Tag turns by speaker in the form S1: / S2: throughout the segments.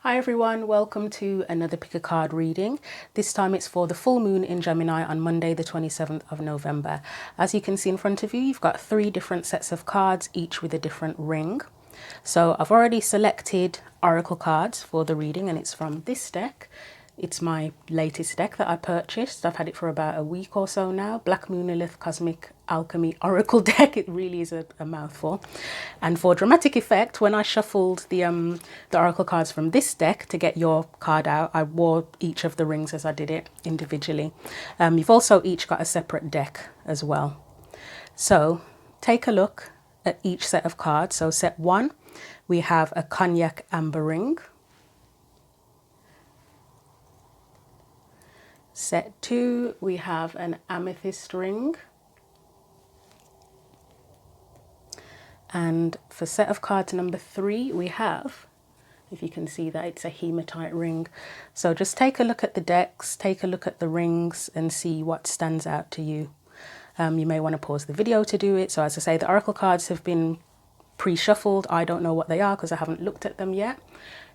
S1: Hi everyone, welcome to another pick a card reading. This time it's for the full moon in Gemini on Monday the 27th of November. As you can see in front of you, you've got 3 different sets of cards, each with a different ring. So I've already selected oracle cards for the reading and it's from this deck. It's my latest deck that I purchased. I've had it for about a week or so now. Black Moon Lilith Cosmic Alchemy Oracle deck. It really is a mouthful. And for dramatic effect, when I shuffled the oracle cards from this deck to get your card out, I wore each of the rings as I did it individually. You've also each got a separate deck as well. So take a look at each set of cards. So set 1, we have a Cognac Amber Ring. Set 2, we have an Amethyst Ring. And for set of cards number 3, we have, if you can see that, it's a Hematite Ring. So just take a look at the decks, take a look at the rings and see what stands out to you. You may want to pause the video to do it. So as I say, the oracle cards have been pre-shuffled. I don't know what they are because I haven't looked at them yet.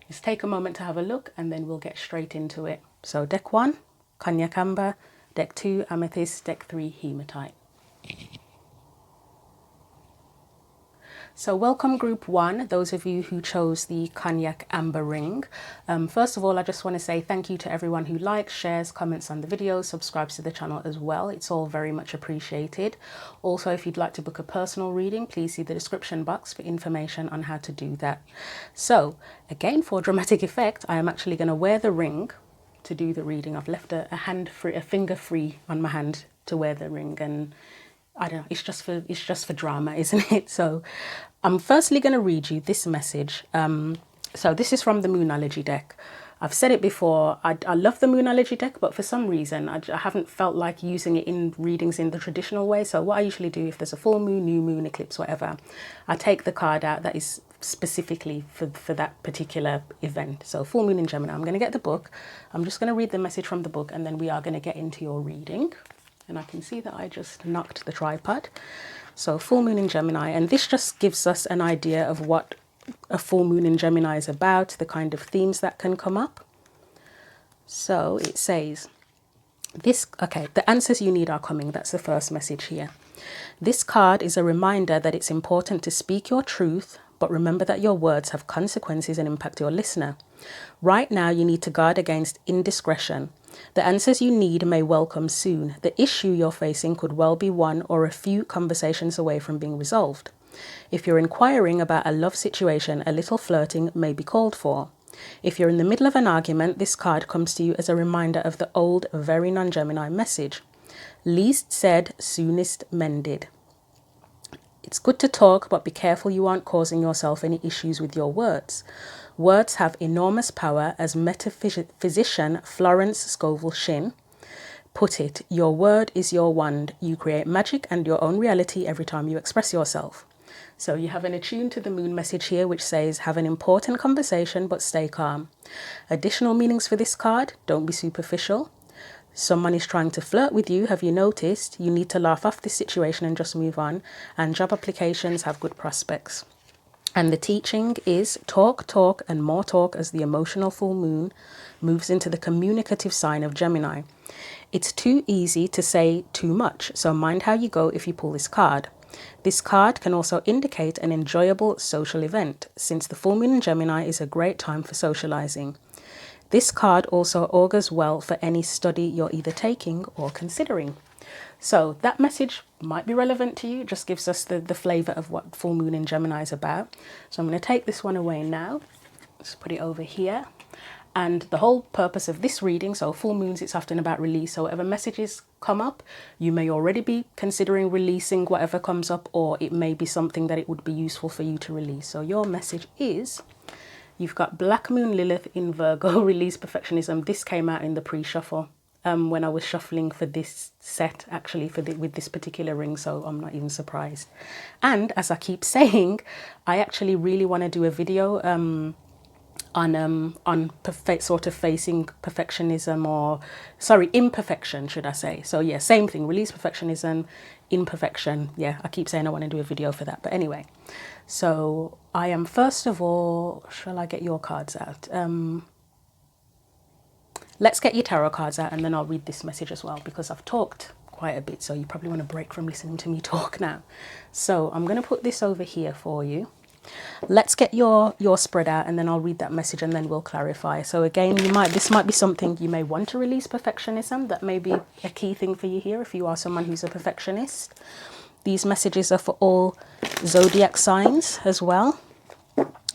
S1: Just take a moment to have a look and then we'll get straight into it. So deck 1, Cognac Amber, deck 2, Amethyst, deck 3, Hematite. So welcome group 1, those of you who chose the Cognac Amber Ring. First of all, I just want to say thank you to everyone who likes, shares, comments on the videos, subscribes to the channel as well. It's all very much appreciated. Also, if you'd like to book a personal reading, please see the description box for information on how to do that. So again, for dramatic effect, I am actually going to wear the ring to do the reading. I've left a finger free on my hand to wear the ring, and I don't know, it's just for drama, isn't it? So I'm firstly going to read you this message. So this is from the Moonology deck. I've said it before, I love the Moonology deck, but for some reason I haven't felt like using it in readings in the traditional way. So what I usually do, if there's a full moon, new moon, eclipse, whatever, I take the card out that is specifically for that particular event. So full moon in Gemini, I'm going to get the book. I'm just going to read the message from the book and then we are going to get into your reading. And I can see that I just knocked the tripod. So full moon in Gemini, and this just gives us an idea of what a full moon in Gemini is about, the kind of themes that can come up. So it says, the answers you need are coming. That's the first message here. This card is a reminder that it's important to speak your truth, but remember that your words have consequences and impact your listener. Right now, you need to guard against indiscretion. The answers you need may well come soon. The issue you're facing could well be one or a few conversations away from being resolved. If you're inquiring about a love situation, a little flirting may be called for. If you're in the middle of an argument, this card comes to you as a reminder of the old, very non-Gemini message. Least said, soonest mended. It's good to talk, but be careful you aren't causing yourself any issues with your words. Words have enormous power, as metaphysician Florence Scovel Shinn put it. Your word is your wand. You create magic and your own reality every time you express yourself. So you have an attune to the moon message here, which says, have an important conversation, but stay calm. Additional meanings for this card, don't be superficial. Someone is trying to flirt with you, have you noticed? You need to laugh off this situation and just move on. And job applications have good prospects. And the teaching is talk, and more talk as the emotional full moon moves into the communicative sign of Gemini. It's too easy to say too much, so mind how you go if you pull this card. This card can also indicate an enjoyable social event, since the full moon in Gemini is a great time for socializing. This card also augurs well for any study you're either taking or considering. So that message might be relevant to you, it just gives us the flavour of what full moon in Gemini is about. So I'm going to take this one away now. Let's put it over here. And the whole purpose of this reading, so full moons, it's often about release. So whatever messages come up, you may already be considering releasing whatever comes up, or it may be something that it would be useful for you to release. So your message is, you've got Black Moon Lilith in Virgo, release perfectionism. This came out in the pre-shuffle when I was shuffling for this set, actually, with this particular ring, so I'm not even surprised. And as I keep saying, I actually really want to do a video sort of facing perfectionism, or sorry, imperfection, should I say. So yeah, same thing, release perfectionism, imperfection. Yeah, I keep saying I want to do a video for that, but anyway. So I am, first of all, shall I get your cards out? Let's get your tarot cards out, and then I'll read this message as well, because I've talked quite a bit, so you probably want to break from listening to me talk now. So I'm going to put this over here for you. Let's get your spread out, and then I'll read that message, and then we'll clarify. So again, this might be something you may want to release perfectionism. That may be a key thing for you here if you are someone who's a perfectionist. These messages are for all zodiac signs as well.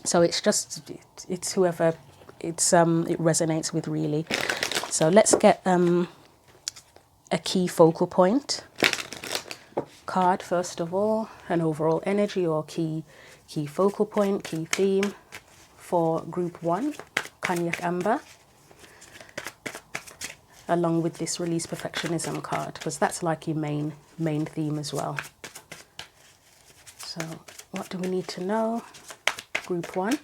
S1: So it's whoever it resonates with, really. So let's get a key focal point card first of all, an overall energy or key focal point, key theme for group 1, Cognac Amber, along with this release perfectionism card, because that's like your main theme as well. So what do we need to know? Group 1.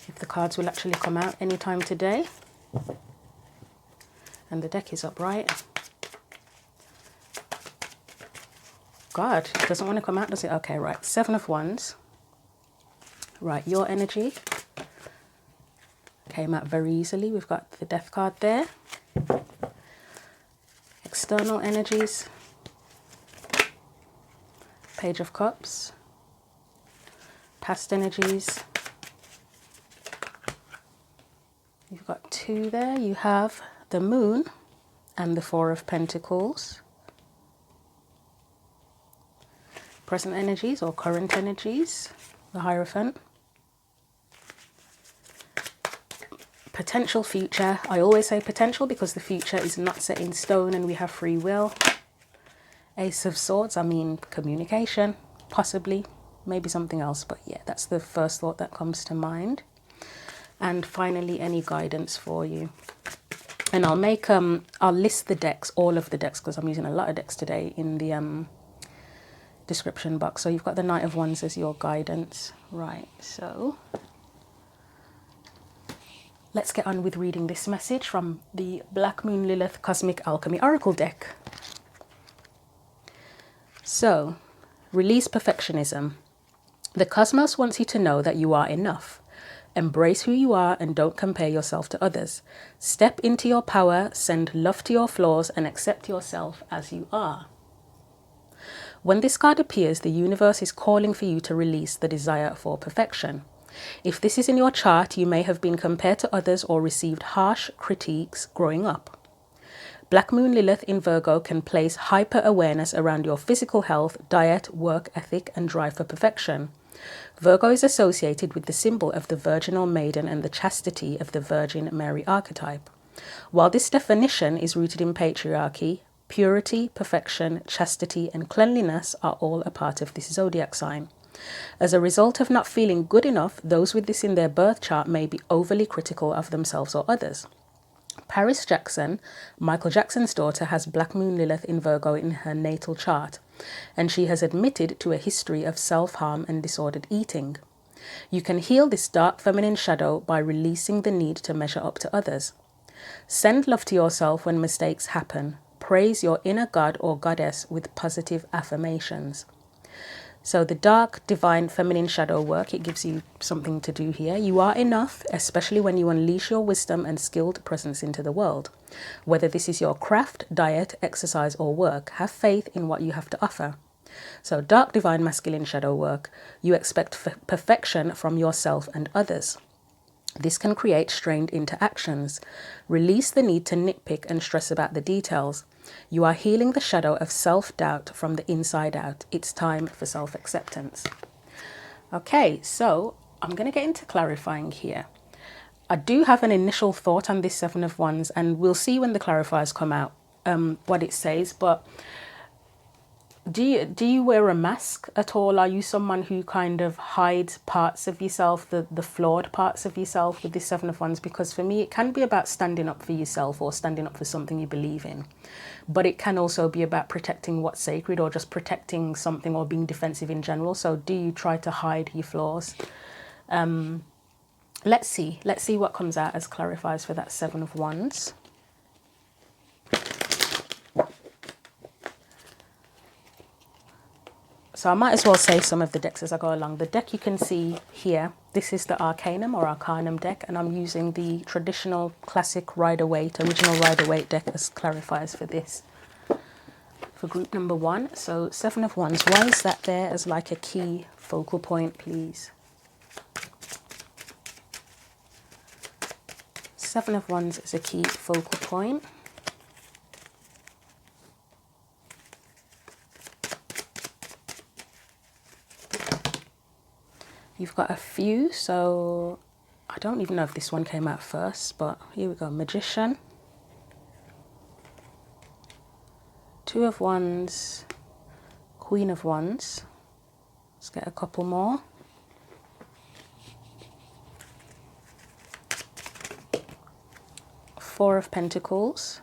S1: If the cards will actually come out anytime today. And the deck is upright. God, it doesn't want to come out, does it? Okay, right. 7 of Wands. Right, your energy came out very easily. We've got the Death card there. External energies. Page of Cups. Past energies. You've got 2 there. You have the Moon and the 4 of Pentacles. Present energies or current energies, the Hierophant. Potential future. I always say potential because the future is not set in stone and we have free will. Ace of Swords, I mean communication, possibly, maybe something else, but yeah, that's the first thought that comes to mind. And finally, any guidance for you. And I'll list the decks, all of the decks, because I'm using a lot of decks today in the description box. So you've got the Knight of Wands as your guidance. Right, so let's get on with reading this message from the Black Moon Lilith Cosmic Alchemy Oracle deck. So, release perfectionism. The cosmos wants you to know that you are enough. Embrace who you are and don't compare yourself to others. Step into your power, send love to your flaws, and accept yourself as you are. When this card appears, the universe is calling for you to release the desire for perfection. If this is in your chart, you may have been compared to others or received harsh critiques growing up. Black Moon Lilith in Virgo can place hyper-awareness around your physical health, diet, work ethic, and drive for perfection. Virgo is associated with the symbol of the virginal maiden and the chastity of the Virgin Mary archetype. While this definition is rooted in patriarchy, purity, perfection, chastity, and cleanliness are all a part of this zodiac sign. As a result of not feeling good enough, those with this in their birth chart may be overly critical of themselves or others. Paris Jackson, Michael Jackson's daughter, has Black Moon Lilith in Virgo in her natal chart, and she has admitted to a history of self-harm and disordered eating. You can heal this dark feminine shadow by releasing the need to measure up to others. Send love to yourself when mistakes happen. Praise your inner god or goddess with positive affirmations. So the dark, divine, feminine shadow work, it gives you something to do here. You are enough, especially when you unleash your wisdom and skilled presence into the world. Whether this is your craft, diet, exercise, or work, have faith in what you have to offer. So dark, divine, masculine shadow work, you expect perfection from yourself and others. This can create strained interactions. Release the need to nitpick and stress about the details. You are healing the shadow of self-doubt from the inside out. It's time for self-acceptance. Okay, so I'm going to get into clarifying here. I do have an initial thought on this 7 of Wands, and we'll see when the clarifiers come out what it says, but do you wear a mask at all? Are you someone who kind of hides parts of yourself, the flawed parts of yourself with this 7 of Wands? Because for me, it can be about standing up for yourself or standing up for something you believe in. But it can also be about protecting what's sacred or just protecting something or being defensive in general. So do you try to hide your flaws? let's see what comes out as clarifies for that Seven of Wands. So I might as well say some of the decks as I go along. The deck you can see here, this is the Arcanum or Arcanum deck, and I'm using the traditional classic Rider-Waite, original Rider-Waite deck as clarifiers for this. For group number 1, so Seven of Wands, why is that there as like a key focal point, please? Seven of Wands is a key focal point. You've got a few, so I don't even know if this one came out first, but here we go. Magician, Two of Wands, Queen of Wands. Let's get a couple more. Four of Pentacles.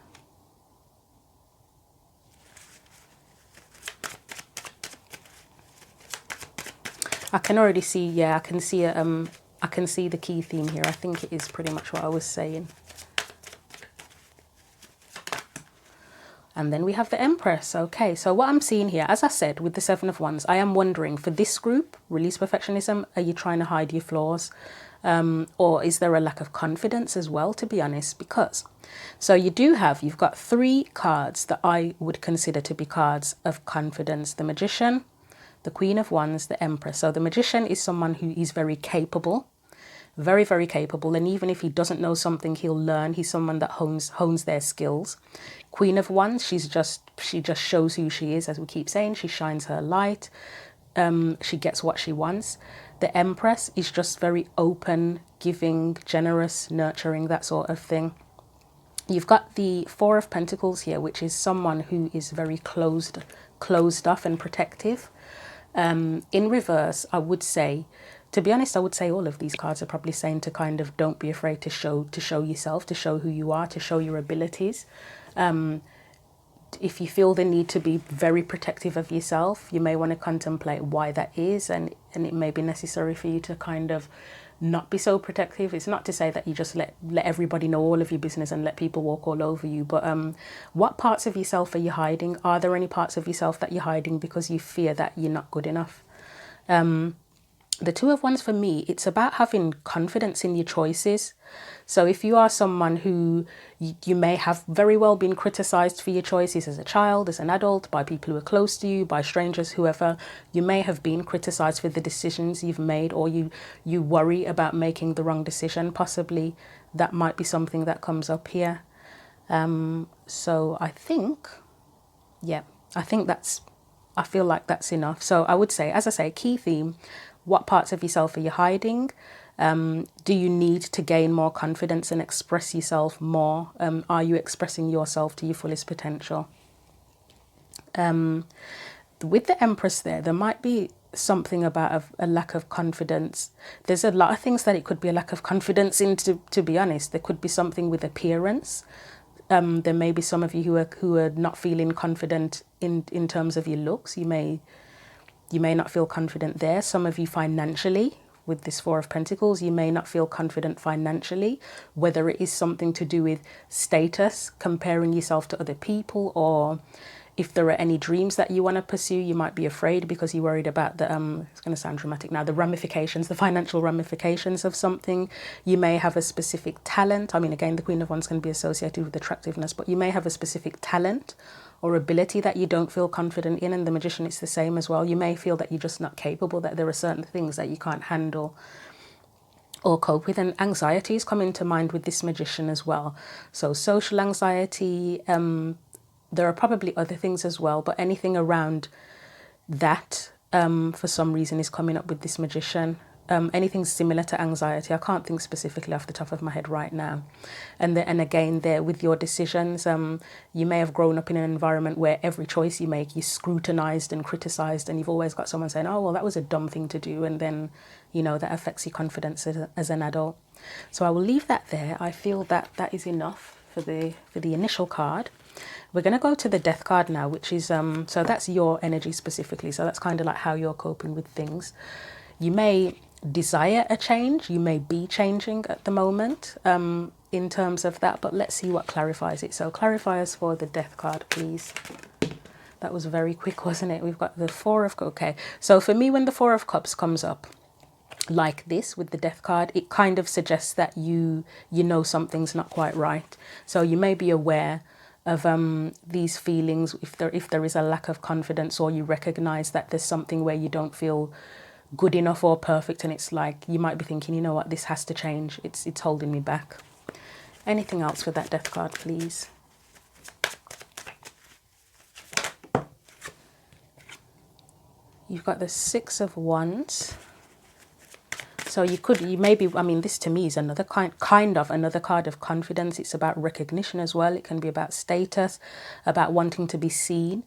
S1: I can already see, yeah, I can see the key theme here. I think it is pretty much what I was saying. And then we have the Empress. Okay, so what I'm seeing here, as I said, with the Seven of Wands, I am wondering, for this group, Release Perfectionism, are you trying to hide your flaws? Or is there a lack of confidence as well, to be honest? Because, so you've got 3 cards that I would consider to be cards of confidence. The Magician, the Queen of Wands, the Empress. So the Magician is someone who is very capable, very, very capable. And even if he doesn't know something, he'll learn. He's someone that hones their skills. Queen of Wands, she just shows who she is, as we keep saying. She shines her light. She gets what she wants. The Empress is just very open, giving, generous, nurturing, that sort of thing. You've got the Four of Pentacles here, which is someone who is very closed off and protective. In reverse, I would say, to be honest, I would say all of these cards are probably saying to kind of don't be afraid to show yourself, to show who you are, to show your abilities. If you feel the need to be very protective of yourself, you may want to contemplate why that is, and it may be necessary for you to kind of not be so protective. It's not to say that you just let everybody know all of your business and let people walk all over you, but what parts of yourself are you hiding? Are there any parts of yourself that you're hiding because you fear that you're not good enough? The Two of Wands, for me, it's about having confidence in your choices. So if you are someone who you may have very well been criticized for your choices as a child, as an adult, by people who are close to you, by strangers, whoever, you may have been criticized for the decisions you've made, or you worry about making the wrong decision. Possibly that might be something that comes up here. So I think, yeah, I feel like that's enough. So I would say, as I say, key theme, what parts of yourself are you hiding? Do you need to gain more confidence and express yourself more? Are you expressing yourself to your fullest potential? With the Empress there might be something about a lack of confidence. There's a lot of things that it could be a lack of confidence in, to be honest. There could be something with appearance. There may be some of you who are not feeling confident in terms of your looks. You may not feel confident there. Some of you financially, with this Four of Pentacles, you may not feel confident financially, whether it is something to do with status, comparing yourself to other people, or if there are any dreams that you want to pursue, you might be afraid because you're worried about the, it's going to sound dramatic now, the ramifications, the financial ramifications of something. You may have a specific talent. I mean, again, the Queen of Wands can be associated with attractiveness, but you may have a specific talent or ability that you don't feel confident in, and the Magician, it's the same as well. You may feel that you're just not capable, that there are certain things that you can't handle or cope with, and anxieties come into mind with this Magician as well. So social anxiety, there are probably other things as well, but anything around that for some reason is coming up with this Magician. Anything similar to anxiety, I can't think specifically off the top of my head right now. And again, there with your decisions, you may have grown up in an environment where every choice you make, you're scrutinized and criticized, and you've always got someone saying, oh, well, that was a dumb thing to do. And then, you know, that affects your confidence as an adult. So I will leave that there. I feel that that is enough for the initial card. We're going to go to the Death card now, which is, so that's your energy specifically. So that's kind of like how you're coping with things. You may, desire a change. You may be changing at the moment in terms of that, but let's see what clarifies it. So clarifiers for the Death card, please. That was very quick, wasn't it? We've got the Four of Cups. Okay, so for me, when the Four of Cups comes up like this with the Death card, it kind of suggests that you know something's not quite right. So you may be aware of these feelings if there is a lack of confidence, or you recognize that there's something where you don't feel good enough or perfect, and it's like you might be thinking, you know what, this has to change. It's holding me back. Anything else with that Death card, please? You've got the Six of Wands. So you maybe, I mean, this to me is another kind of another card of confidence. It's about recognition as well. It can be about status, about wanting to be seen.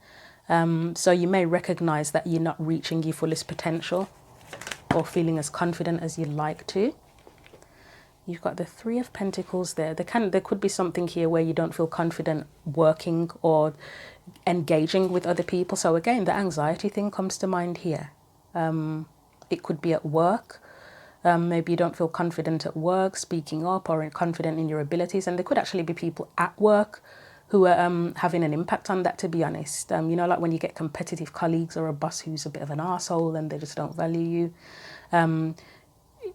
S1: So you may recognize that you're not reaching your fullest potential or feeling as confident as you'd like to. You've got the Three of Pentacles there. There could be something here where you don't feel confident working or engaging with other people. So again, the anxiety thing comes to mind here. It could be at work. Maybe you don't feel confident at work, speaking up, or confident in your abilities. And there could actually be people at work who are having an impact on that, to be honest. You know, like when you get competitive colleagues or a boss who's a bit of an arsehole and they just don't value you.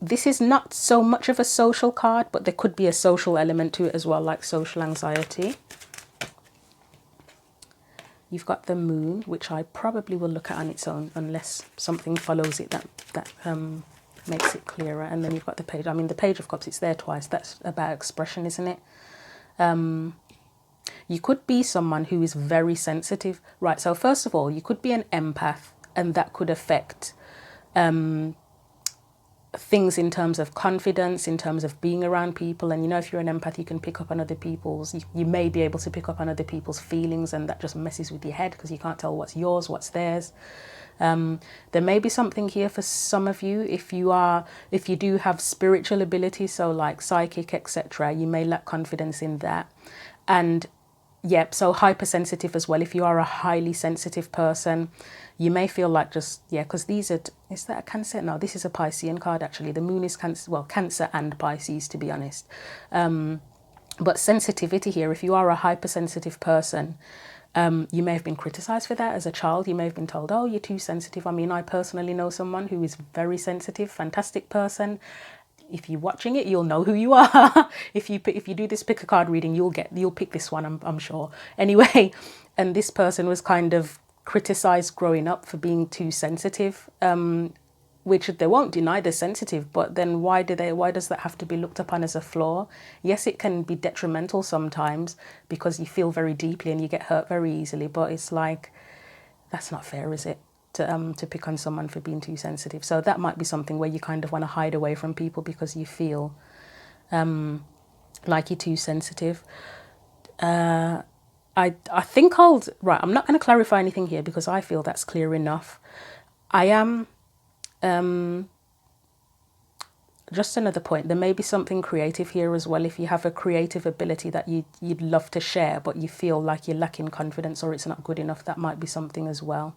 S1: This is not so much of a social card, but there could be a social element to it as well, like social anxiety. You've got the Moon, which I probably will look at on its own unless something follows it that makes it clearer. And then you've got the Page. I mean, the Page of Cups, it's there twice. That's about expression, isn't it? You could be someone who is very sensitive. Right, so first of all, you could be an empath, and that could affect things in terms of confidence, in terms of being around people. And you know, if you're an empath, you can pick up on other people's, you may be able to pick up on other people's feelings, and that just messes with your head because you can't tell what's yours, what's theirs. There may be something here for some of you if you do have spiritual ability, so like psychic, etc. You may lack confidence in that. And yep, so hypersensitive as well. If you are a highly sensitive person, you may feel like just, yeah, because these are, is that a Cancer? No, this is a Piscean card actually. The Moon is Cancer, well, Cancer and Pisces, to be honest. But sensitivity here, if you are a hypersensitive person, you may have been criticized for that as a child. You may have been told, oh, you're too sensitive. I mean, I personally know someone who is very sensitive, fantastic person. If you're watching it, you'll know who you are. If you do this pick a card reading, you'll pick this one, I'm sure. Anyway, and this person was kind of criticized growing up for being too sensitive, which they won't deny they're sensitive, but then why does that have to be looked upon as a flaw? Yes, it can be detrimental sometimes because you feel very deeply and you get hurt very easily, but it's like, that's not fair, is it? To pick on someone for being too sensitive. So that might be something where you kind of want to hide away from people because you feel like you're too sensitive. I think right, I'm not going to clarify anything here because I feel that's clear enough. I am, just another point, there may be something creative here as well. If you have a creative ability that you'd love to share, but you feel like you're lacking confidence or it's not good enough, that might be something as well.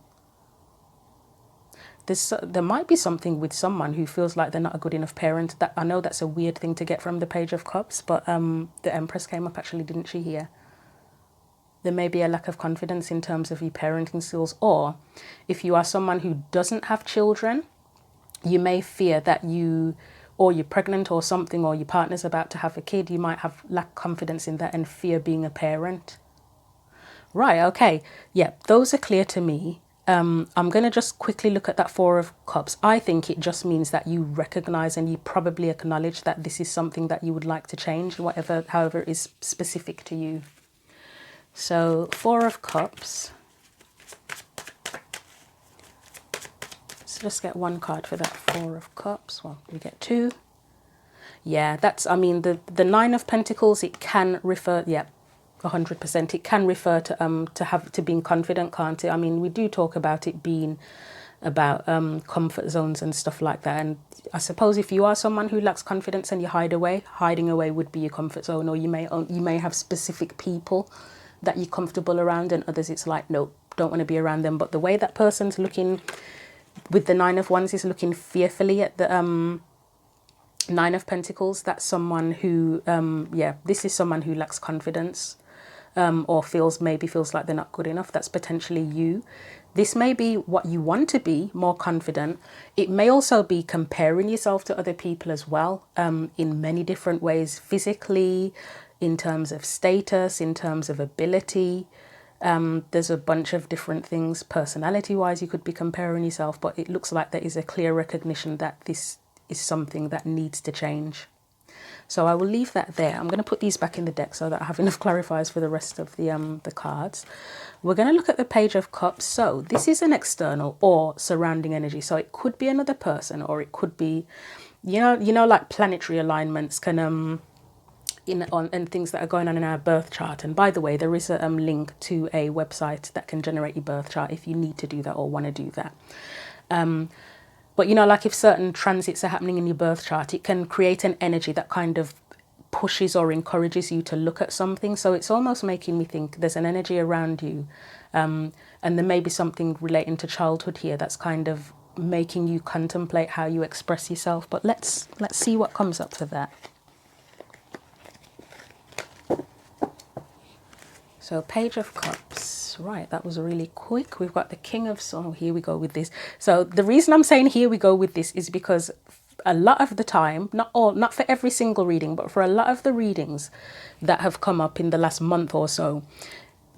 S1: There might be something with someone who feels like they're not a good enough parent. That I know that's a weird thing to get from the Page of Cups, but the Empress came up actually, didn't she, here? There may be a lack of confidence in terms of your parenting skills, or if you are someone who doesn't have children, you may fear that you're pregnant or something, or your partner's about to have a kid. You might have lack confidence in that and fear being a parent. Right, okay. Yeah, those are clear to me. I'm going to just quickly look at that Four of Cups. I think it just means that you recognize and you probably acknowledge that this is something that you would like to change, however it is specific to you. So, Four of Cups. Let's just get one card for that Four of Cups. Well, we get two. Yeah, that's, I mean, the Nine of Pentacles, it can refer, yeah, 100%. It can refer to being confident, can't it? I mean, we do talk about it being about comfort zones and stuff like that. And I suppose if you are someone who lacks confidence and you hiding away would be your comfort zone, or you may have specific people that you're comfortable around, and others it's like, nope, don't want to be around them. But the way that person's looking, with the Nine of Wands is looking fearfully at the Nine of Pentacles. That's someone who, yeah, this is someone who lacks confidence, or maybe feels like they're not good enough. That's potentially you. This may be what you want to be, more confident. It may also be comparing yourself to other people as well, in many different ways, physically, in terms of status, in terms of ability. There's a bunch of different things. Personality wise, you could be comparing yourself, but it looks like there is a clear recognition that this is something that needs to change. So I will leave that there. I'm going to put these back in the deck so that I have enough clarifiers for the rest of the cards. We're going to look at the Page of Cups. So this is an external or surrounding energy. So it could be another person, or it could be, you know, like planetary alignments can and things that are going on in our birth chart. And by the way, there is a link to a website that can generate your birth chart if you need to do that or want to do that. But you know, like if certain transits are happening in your birth chart, it can create an energy that kind of pushes or encourages you to look at something. So it's almost making me think there's an energy around you, and there may be something relating to childhood here that's kind of making you contemplate how you express yourself. But let's see what comes up for that. So Page of Cups, right, that was really quick. We've got the King of Swords. Oh, here we go with this. So the reason I'm saying here we go with this is because a lot of the time, not for every single reading, but for a lot of the readings that have come up in the last month or so,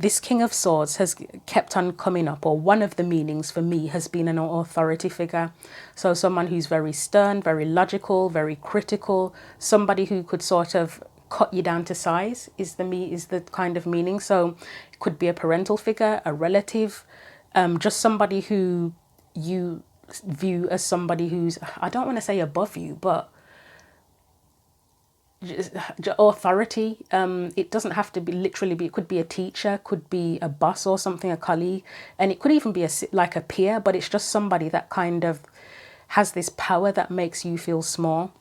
S1: this King of Swords has kept on coming up, or one of the meanings for me has been an authority figure. So someone who's very stern, very logical, very critical, somebody who could sort of cut you down to size is the kind of meaning. So it could be a parental figure, a relative, just somebody who you view as somebody who's, I don't want to say above you, but just authority. It doesn't have to be literally be, it could be a teacher, could be a boss or something, a colleague, and it could even be like a peer, but it's just somebody that kind of has this power that makes you feel small.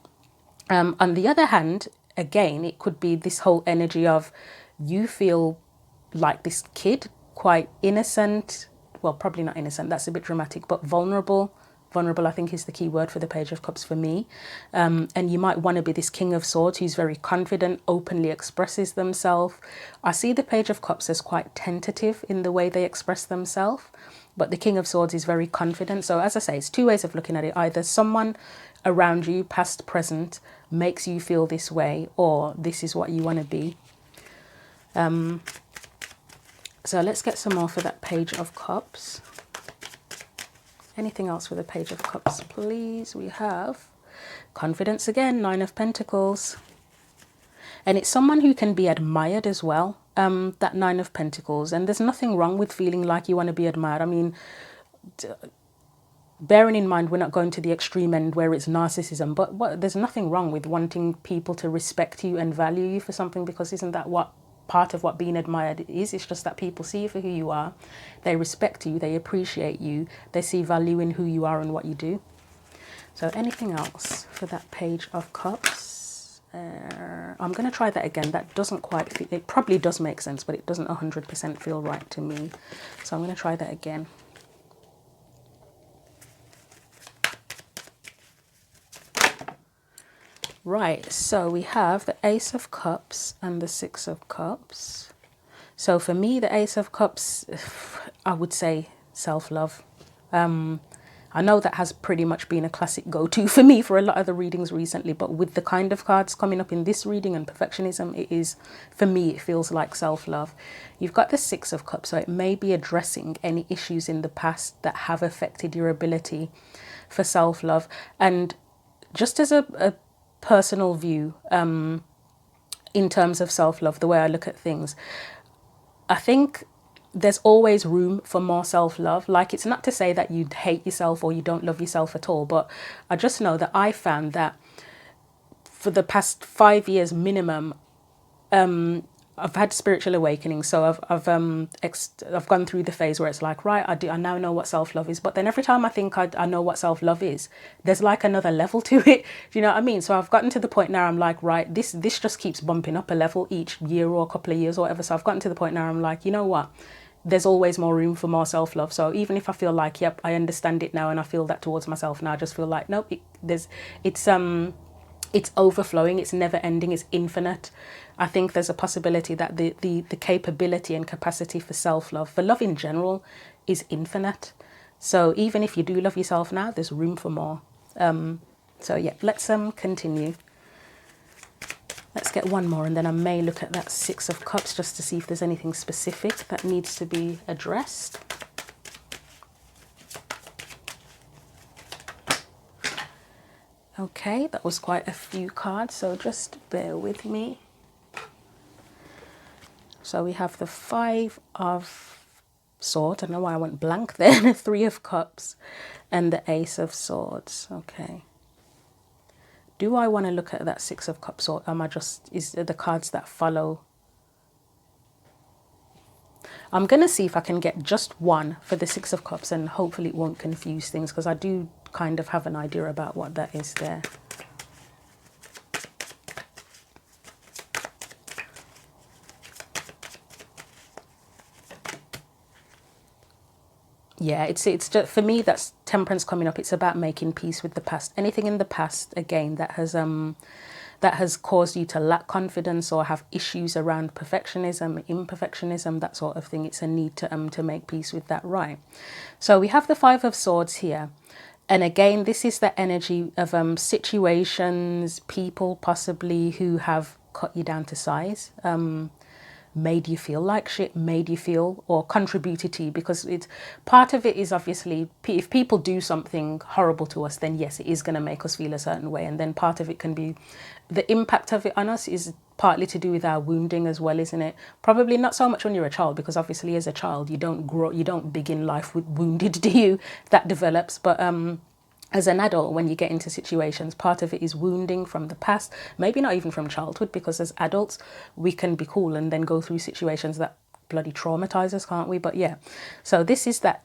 S1: On the other hand, again, it could be this whole energy of you feel like this kid, quite innocent. Well, probably not innocent, that's a bit dramatic, but vulnerable. Vulnerable, I think, is the key word for the Page of Cups for me. And you might want to be this King of Swords who's very confident, openly expresses themselves. I see the Page of Cups as quite tentative in the way they express themselves, but the King of Swords is very confident. So as I say, it's two ways of looking at it. Either someone around you, past, present, makes you feel this way, or this is what you want to be. So let's get some more for that Page of Cups. Anything else for the Page of Cups, please? We have confidence again, Nine of Pentacles. And it's someone who can be admired as well, that Nine of Pentacles. And there's nothing wrong with feeling like you want to be admired. I mean, bearing in mind we're not going to the extreme end where it's narcissism, but there's nothing wrong with wanting people to respect you and value you for something, because isn't that what part of what being admired is? It's just that people see you for who you are, they respect you, they appreciate you, they see value in who you are and what you do. So anything else for that Page of Cups? I'm going to try that again. That doesn't quite feel, it probably does make sense, but it doesn't 100% feel right to me. So I'm going to try that again. Right, so we have the Ace of Cups and the Six of Cups. So for me, the Ace of Cups, I would say self-love. I know that has pretty much been a classic go-to for me for a lot of the readings recently, but with the kind of cards coming up in this reading and perfectionism, it is, for me, it feels like self-love. You've got the Six of Cups, so it may be addressing any issues in the past that have affected your ability for self-love. And just as a personal view, in terms of self-love, the way I look at things, I think there's always room for more self-love. Like, it's not to say that you hate yourself or you don't love yourself at all, but I just know that I found that for the past 5 years minimum, I've had spiritual awakening. So I've gone through the phase where it's like, right, I now know what self-love is. But then every time I think I know what self-love is, there's like another level to it. Do you know what I mean? So I've gotten to the point now I'm like, right, this just keeps bumping up a level each year or a couple of years or whatever. So I've gotten to the point now I'm like, you know what? there's always more room for more self-love. So even if I feel like, yep, I understand it now and I feel that towards myself now, I just feel like, nope, it's overflowing, it's never ending, it's infinite. I think there's a possibility that the capability and capacity for self-love, for love in general, is infinite. So even if you do love yourself now, there's room for more. So yeah, let's continue. Let's get one more, and then I may look at that Six of Cups just to see if there's anything specific that needs to be addressed. Okay, that was quite a few cards, so just bear with me. So we have the Five of Swords. I don't know why I went blank there. The Three of Cups and the Ace of Swords. Okay. Do I want to look at that Six of Cups, or am I just, is the cards that follow? I'm going to see if I can get just one for the Six of Cups, and hopefully it won't confuse things, because I do kind of have an idea about what that is there. Yeah, it's just, for me, that's Temperance coming up. It's about making peace with the past. Anything in the past, again, that has caused you to lack confidence or have issues around perfectionism, imperfectionism, that sort of thing. It's a need to make peace with that, right? So we have the Five of Swords here. And again, this is the energy of situations, people possibly who have cut you down to size, made you feel like shit, made you feel, or contributed to you, because it's part of it is obviously, if people do something horrible to us, then yes, it is going to make us feel a certain way. And then part of it can be, the impact of it on us is partly to do with our wounding as well, isn't it? Probably not so much when you're a child, because obviously as a child, you don't begin life with wounded, do you? That develops. But as an adult, when you get into situations, part of it is wounding from the past, maybe not even from childhood, because as adults, we can be cool and then go through situations that bloody traumatize us, can't we? But yeah, so this is that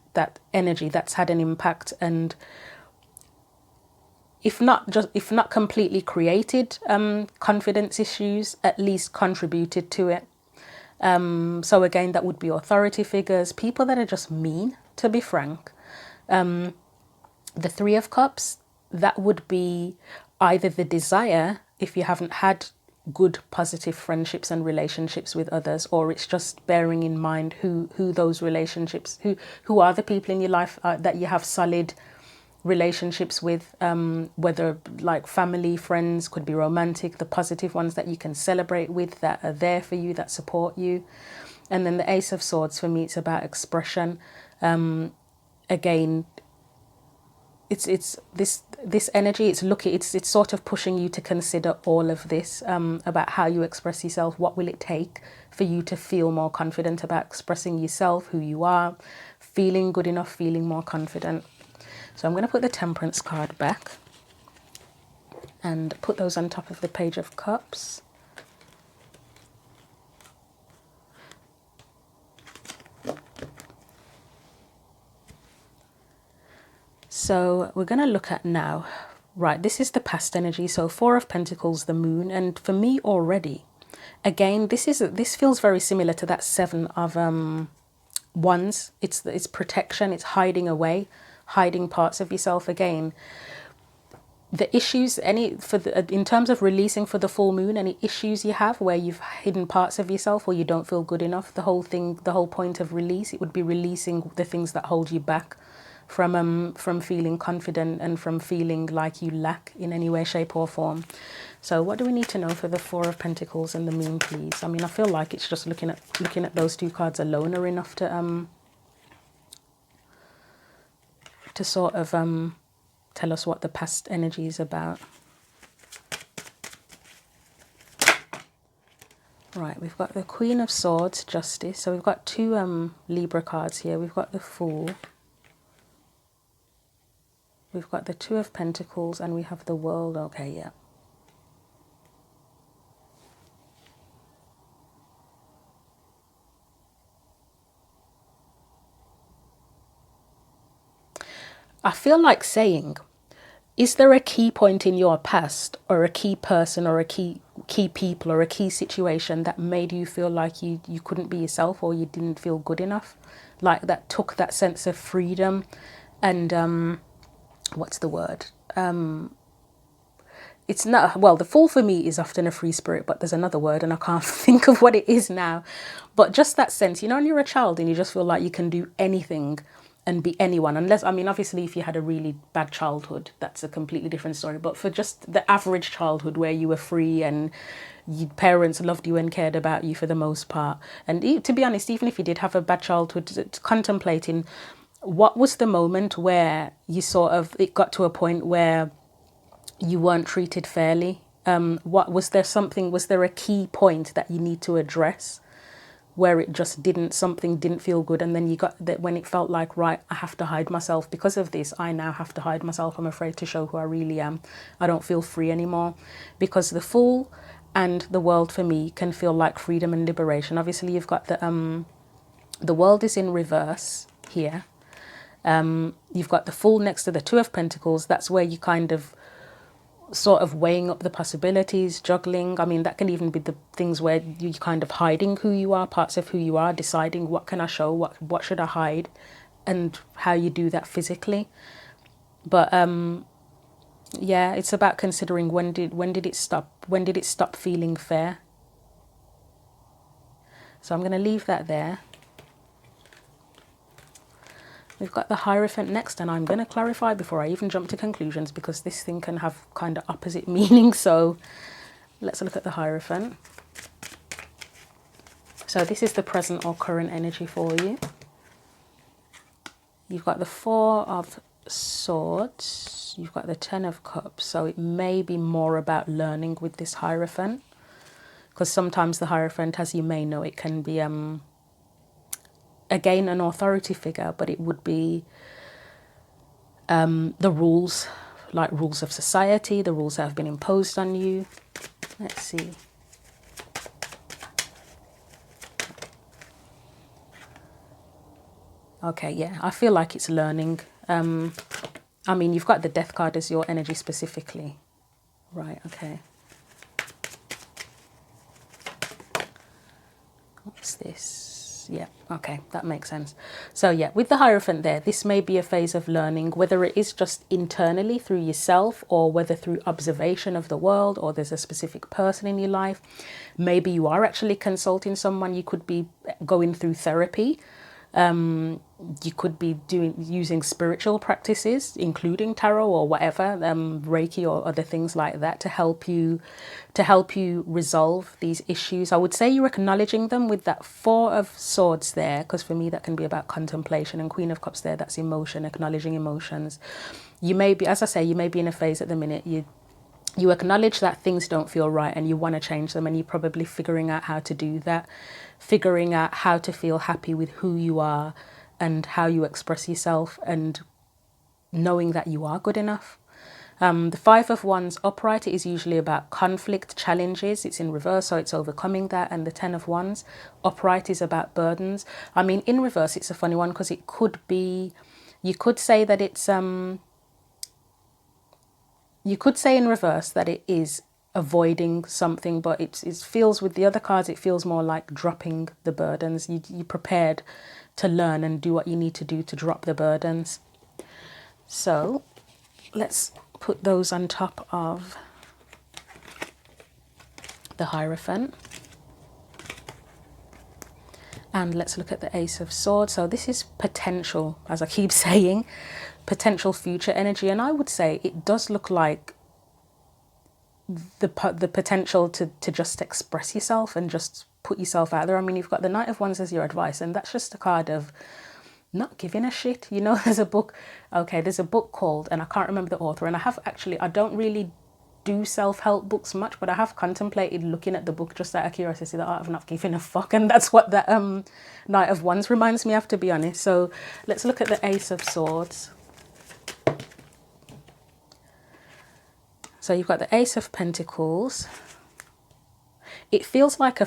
S1: energy that's had an impact, and if not completely created confidence issues, at least contributed to it. So again, that would be authority figures, people that are just mean, to be frank. The Three of Cups, that would be either the desire, if you haven't had good positive friendships and relationships with others, or it's just bearing in mind who those relationships, who are the people in your life that you have solid relationships with, whether like family, friends, could be romantic, the positive ones that you can celebrate with, that are there for you, that support you. And then the Ace of Swords, for me, it's about expression. Again, it's this energy, it's sort of pushing you to consider all of this, about how you express yourself. What will it take for you to feel more confident about expressing yourself, who you are, feeling good enough, feeling more confident. So I'm going to put the Temperance card back and put those on top of the Page of Cups. So we're going to look at now, right, this is the past energy. So Four of Pentacles, the Moon. And for me already, again, this feels very similar to that Seven of Wands. It's protection, it's hiding away, hiding parts of yourself. Again, the issues, in terms of releasing for the full moon, any issues you have where you've hidden parts of yourself or you don't feel good enough, the whole point of release, it would be releasing the things that hold you back from feeling confident and from feeling like you lack in any way, shape or form. So what do we need to know for the Four of Pentacles and the Moon, please? I mean, I feel like it's just looking at those two cards alone are enough to sort of tell us what the past energy is about. Right, we've got the Queen of Swords, Justice. So we've got two Libra cards here. We've got the Fool. We've got the Two of Pentacles and we have the World. Okay, yeah. I feel like saying, is there a key point in your past or a key person or a key key people or a key situation that made you feel like you couldn't be yourself, or you didn't feel good enough, like that took that sense of freedom and what's the word, it's not, well, the Fool for me is often a free spirit, but there's another word and I can't think of what it is now. But just that sense, you know, when you're a child and you just feel like you can do anything and be anyone, unless, I mean, obviously if you had a really bad childhood, that's a completely different story. But for just the average childhood where you were free and your parents loved you and cared about you for the most part. And to be honest, even if you did have a bad childhood, contemplating what was the moment where you sort of, it got to a point where you weren't treated fairly. What was there, something, was there a key point that you need to address where it just something didn't feel good, and then you got that when it felt like, right, I have to hide myself because of this, I now have to hide myself, I'm afraid to show who I really am, I don't feel free anymore. Because the Fool and the World for me can feel like freedom and liberation. Obviously you've got the World is in reverse here. You've got the Fool next to the Two of Pentacles. That's where you kind of sort of weighing up the possibilities, juggling. I mean, that can even be the things where you're kind of hiding who you are, parts of who you are, deciding what can I show, what should I hide, and how you do that physically. But yeah, it's about considering when did it stop feeling fair. So I'm going to leave that there. We've got the Hierophant next, and I'm going to clarify before I even jump to conclusions, because this thing can have kind of opposite meanings. So let's look at the Hierophant. So this is the present or current energy for you. You've got the Four of Swords. You've got the Ten of Cups. So it may be more about learning with this Hierophant, because sometimes the Hierophant, as you may know, it can be again an authority figure, but it would be the rules, like rules of society, the rules that have been imposed on you. Let's see. Okay, yeah, I feel like it's learning. I mean, you've got the Death card as your energy specifically. Right, okay. What's this? Yeah, okay, that makes sense. So yeah, with the Hierophant there, this may be a phase of learning, whether it is just internally through yourself, or whether through observation of the world, or there's a specific person in your life. Maybe you are actually consulting someone. You could be going through therapy. You could be using spiritual practices, including tarot or whatever, Reiki or other things like that, to help you resolve these issues. I would say you're acknowledging them with that Four of Swords there, because for me that can be about contemplation, and Queen of Cups there, that's emotion, acknowledging emotions. You may be, as I say, you may be in a phase at the minute, you acknowledge that things don't feel right and you want to change them, and you're probably figuring out how to do that, figuring out how to feel happy with who you are and how you express yourself, and knowing that you are good enough. The Five of Wands upright is usually about conflict, challenges. It's in reverse, so it's overcoming that. And the Ten of Wands upright is about burdens. I mean, in reverse, it's a funny one, because it could be, you could say that it's, you could say in reverse that it is avoiding something, but it feels, with the other cards, it feels more like dropping the burdens. You're prepared to learn and do what you need to do to drop the burdens. So let's put those on top of the Hierophant. And let's look at the Ace of Swords. So this is potential, as I keep saying, potential future energy. And I would say it does look like the potential to just express yourself and just put yourself out there. I mean, you've got the Knight of Wands as your advice, and that's just a card of not giving a shit. You know, there's a book called, and I can't remember the author, and I don't really do self-help books much, but I have contemplated looking at the book just out of curiosity, the Art of Not Giving a Fuck, and that's what that Knight of Wands reminds me of, to be honest. So let's look at the Ace of Swords. So you've got the Ace of Pentacles. It feels like a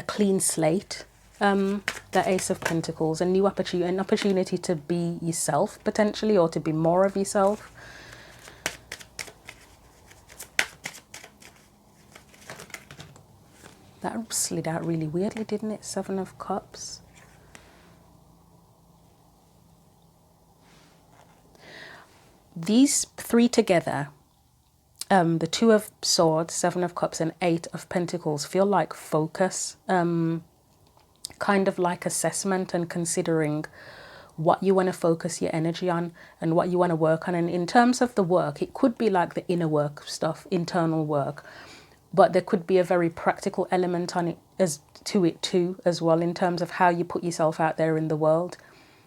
S1: clean slate, the Ace of Pentacles, an opportunity to be yourself, potentially, or to be more of yourself. That slid out really weirdly, didn't it? 7 of Cups. These 3 together, the 2 of Swords, 7 of Cups, and 8 of Pentacles feel like focus, kind of like assessment and considering what you want to focus your energy on and what you want to work on. And in terms of the work, it could be like the inner work stuff, internal work, but there could be a very practical element on it too as well, in terms of how you put yourself out there in the world,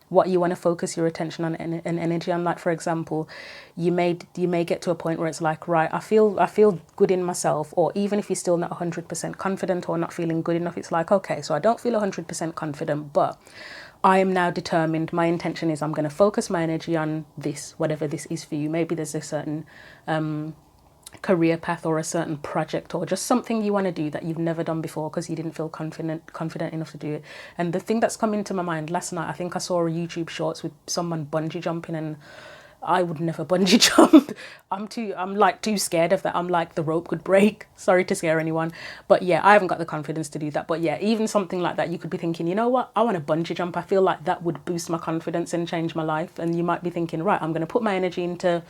S1: what you want to focus your attention on and energy on. Like, for example, you may get to a point where it's like, right, I feel good in myself, or even if you're still not 100% confident or not feeling good enough, it's like, okay, so I don't feel 100% confident, but I am now determined. My intention is I'm going to focus my energy on this, whatever this is for you. Maybe there's a certain career path or a certain project or just something you want to do that you've never done before because you didn't feel confident enough to do it. And the thing that's come into my mind last night, I think I saw a YouTube shorts with someone bungee jumping, and I would never bungee jump. I'm like too scared of that. I'm like, the rope could break. Sorry to scare anyone. But yeah, I haven't got the confidence to do that. But yeah, even something like that, you could be thinking, you know what? I want to bungee jump. I feel like that would boost my confidence and change my life. And you might be thinking, right, I'm going to put my energy into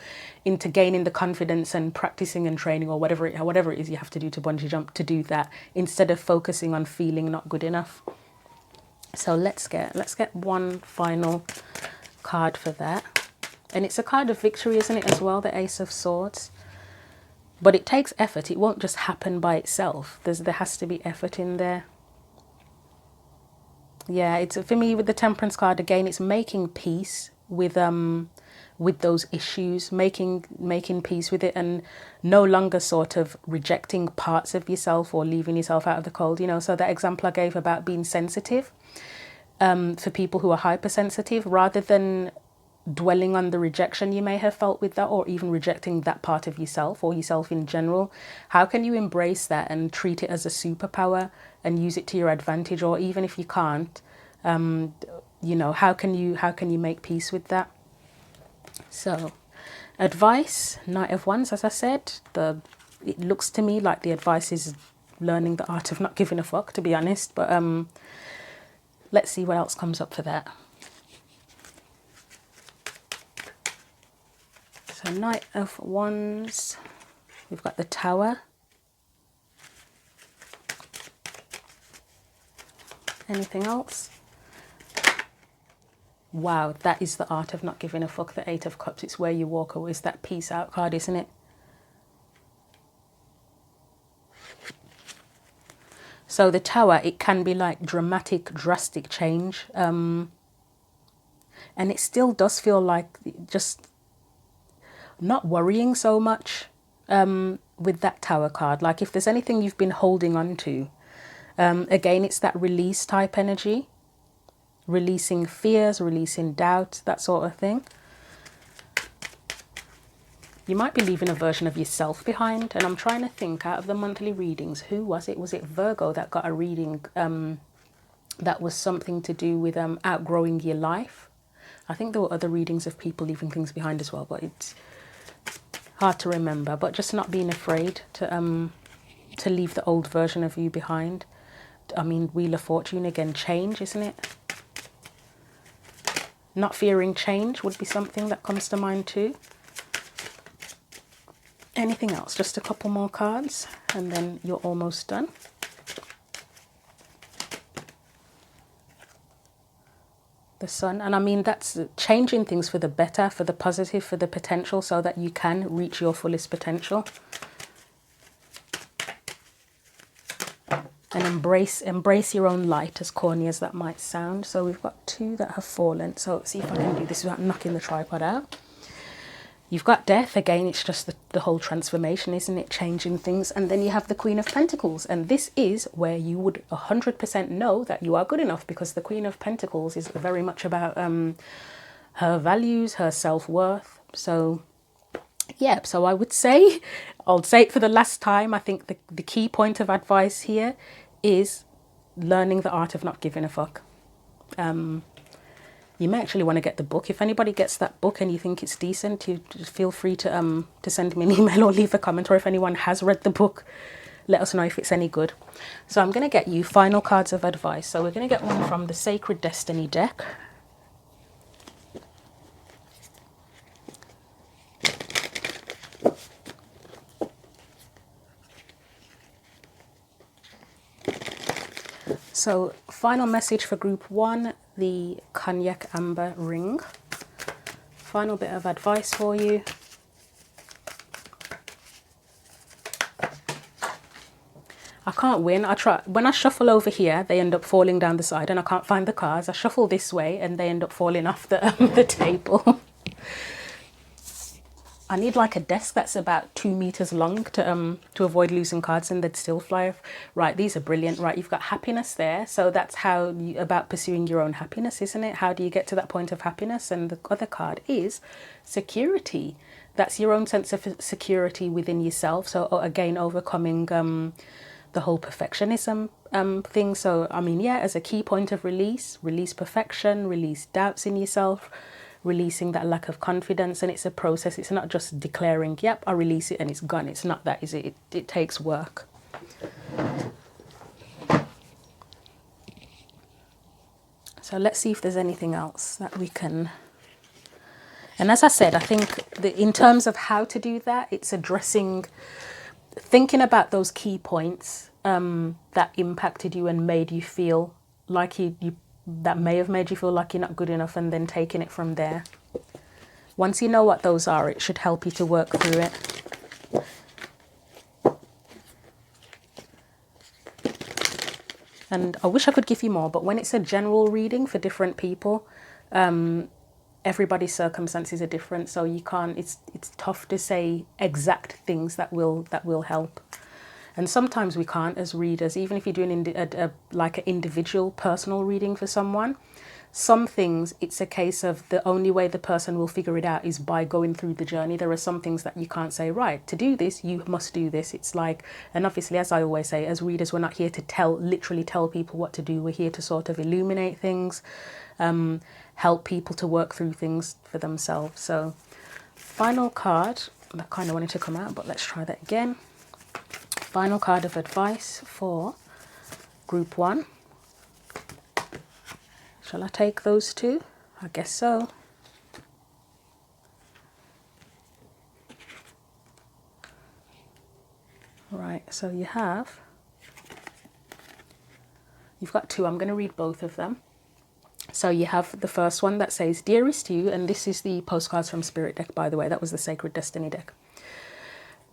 S1: gaining the confidence and practicing and training, or whatever it is you have to do to bungee jump, to do that, instead of focusing on feeling not good enough. So let's get one final card for that. And it's a card of victory, isn't it, as well, the Ace of Swords? But it takes effort. It won't just happen by itself. There has to be effort in there. Yeah, it's, for me, with the Temperance card, again, it's making peace with those issues, making peace with it, and no longer sort of rejecting parts of yourself or leaving yourself out of the cold, you know. So that example I gave about being sensitive, for people who are hypersensitive, rather than dwelling on the rejection you may have felt with that, or even rejecting that part of yourself or yourself in general, how can you embrace that and treat it as a superpower and use it to your advantage? Or even if you can't, you know, how can you make peace with that? So advice, Knight of Wands, as I said, it looks to me like the advice is learning the art of not giving a fuck, to be honest. But let's see what else comes up for that. So Knight of Wands, we've got the Tower. Anything else? Wow, that is the art of not giving a fuck, the Eight of Cups. It's where you walk away. It's that peace out card, isn't it? So the Tower, it can be like drastic change. And it still does feel like just not worrying so much with that Tower card. Like if there's anything you've been holding on to, again, it's that release type energy, releasing fears, releasing doubt, that sort of thing. You might be leaving a version of yourself behind. And I'm trying to think, out of the monthly readings, who was it? Was it Virgo that got a reading that was something to do with outgrowing your life? I think there were other readings of people leaving things behind as well, but it's hard to remember. But just not being afraid to leave the old version of you behind. I mean, Wheel of Fortune, again, change, isn't it? Not fearing change would be something that comes to mind too. Anything else? Just a couple more cards and then you're almost done. The Sun, and I mean, that's changing things for the better, for the positive, for the potential, so that you can reach your fullest potential. And embrace your own light, as corny as that might sound. So we've got 2 that have fallen. So let's see if I can do this without knocking the tripod out. You've got Death. Again, it's just the whole transformation, isn't it? Changing things. And then you have the Queen of Pentacles. And this is where you would 100% know that you are good enough, because the Queen of Pentacles is very much about her values, her self-worth. So yeah, so I would say, I'll say it for the last time, I think the key point of advice here is learning the art of not giving a fuck. You may actually want to get the book. If anybody gets that book and you think it's decent, you just feel free to send me an email or leave a comment. Or if anyone has read the book, let us know if it's any good. So I'm going to get you final cards of advice. So we're going to get one from the Sacred Destiny deck. So final message for group 1, the Cognac Amber Ring. Final bit of advice for you. I can't win. I try. When I shuffle over here, they end up falling down the side and I can't find the cards. I shuffle this way and they end up falling off the table. I need like a desk that's about 2 meters long to avoid losing cards, and they'd still fly off. Right, these are brilliant. Right, you've got happiness there. So that's how about pursuing your own happiness, isn't it? How do you get to that point of happiness? And the other card is security. That's your own sense of security within yourself. So again, overcoming the whole perfectionism thing. So I mean, yeah, as a key point of release perfection, release doubts in yourself, releasing that lack of confidence. And it's a process. It's not just declaring, yep, I release it and it's gone. It's not that, is it? It takes work. So let's see if there's anything else that we can. And as I said, I think in terms of how to do that, it's addressing, thinking about those key points that impacted you and made you feel like that may have made you feel like you're not good enough, and then taking it from there. Once you know what those are, it should help you to work through it. And I wish I could give you more, but when it's a general reading for different people, everybody's circumstances are different, so you can't. It's tough to say exact things that will help. And sometimes we can't as readers, even if you're doing like an individual personal reading for someone. Some things, it's a case of the only way the person will figure it out is by going through the journey. There are some things that you can't say, right, to do this, you must do this. It's like, and obviously, as I always say, as readers, we're not here to literally tell people what to do. We're here to sort of illuminate things, help people to work through things for themselves. So final card, I kind of wanted to come out, but let's try that again. Final card of advice for group 1. Shall I take those two? I guess so. Right, so you've got two. I'm going to read both of them. So you have the first one that says, Dearest you, and this is the postcards from Spirit deck, by the way. That was the Sacred Destiny deck.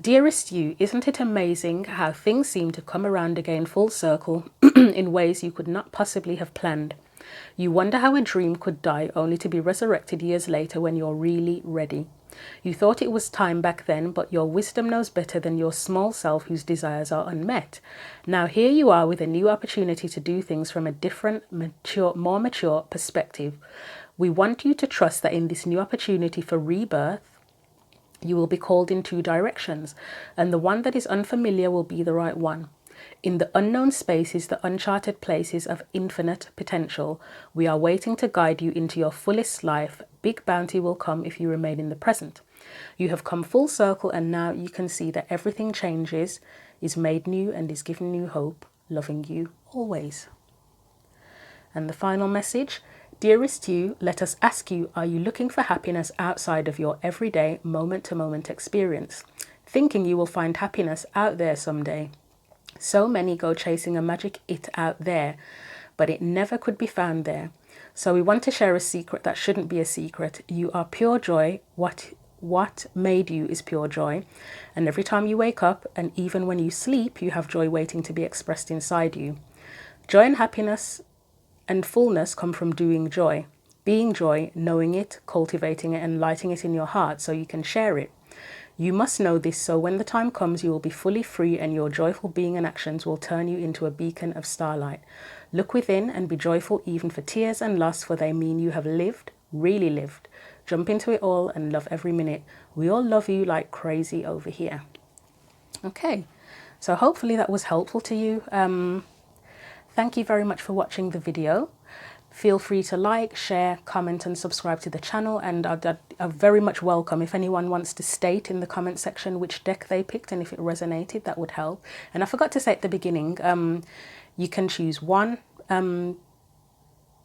S1: Dearest you, isn't it amazing how things seem to come around again full circle in ways you could not possibly have planned? You wonder how a dream could die only to be resurrected years later when you're really ready. You thought it was time back then, but your wisdom knows better than your small self whose desires are unmet. Now here you are with a new opportunity to do things from a different, more mature perspective. We want you to trust that in this new opportunity for rebirth, you will be called in 2 directions, and the one that is unfamiliar will be the right one. In the unknown spaces, the uncharted places of infinite potential, we are waiting to guide you into your fullest life. Big bounty will come if you remain in the present. You have come full circle, and now you can see that everything changes, is made new, and is given new hope, loving you always. And the final message, Dearest you, let us ask you, are you looking for happiness outside of your everyday moment-to-moment experience? Thinking you will find happiness out there someday. So many go chasing a magic it out there, but it never could be found there. So we want to share a secret that shouldn't be a secret. You are pure joy. What made you is pure joy. And every time you wake up, and even when you sleep, you have joy waiting to be expressed inside you. Joy and happiness and fullness come from doing joy. Being joy, knowing it, cultivating it, and lighting it in your heart so you can share it. You must know this, so when the time comes, you will be fully free, and your joyful being and actions will turn you into a beacon of starlight. Look within and be joyful even for tears and loss, for they mean you have lived, really lived. Jump into it all and love every minute. We all love you like crazy over here. Okay, so hopefully that was helpful to you. Thank you very much for watching the video. Feel free to like, share, comment and subscribe to the channel, and I very much welcome if anyone wants to state in the comment section which deck they picked and if it resonated. That would help. And I forgot to say at the beginning, you can choose one.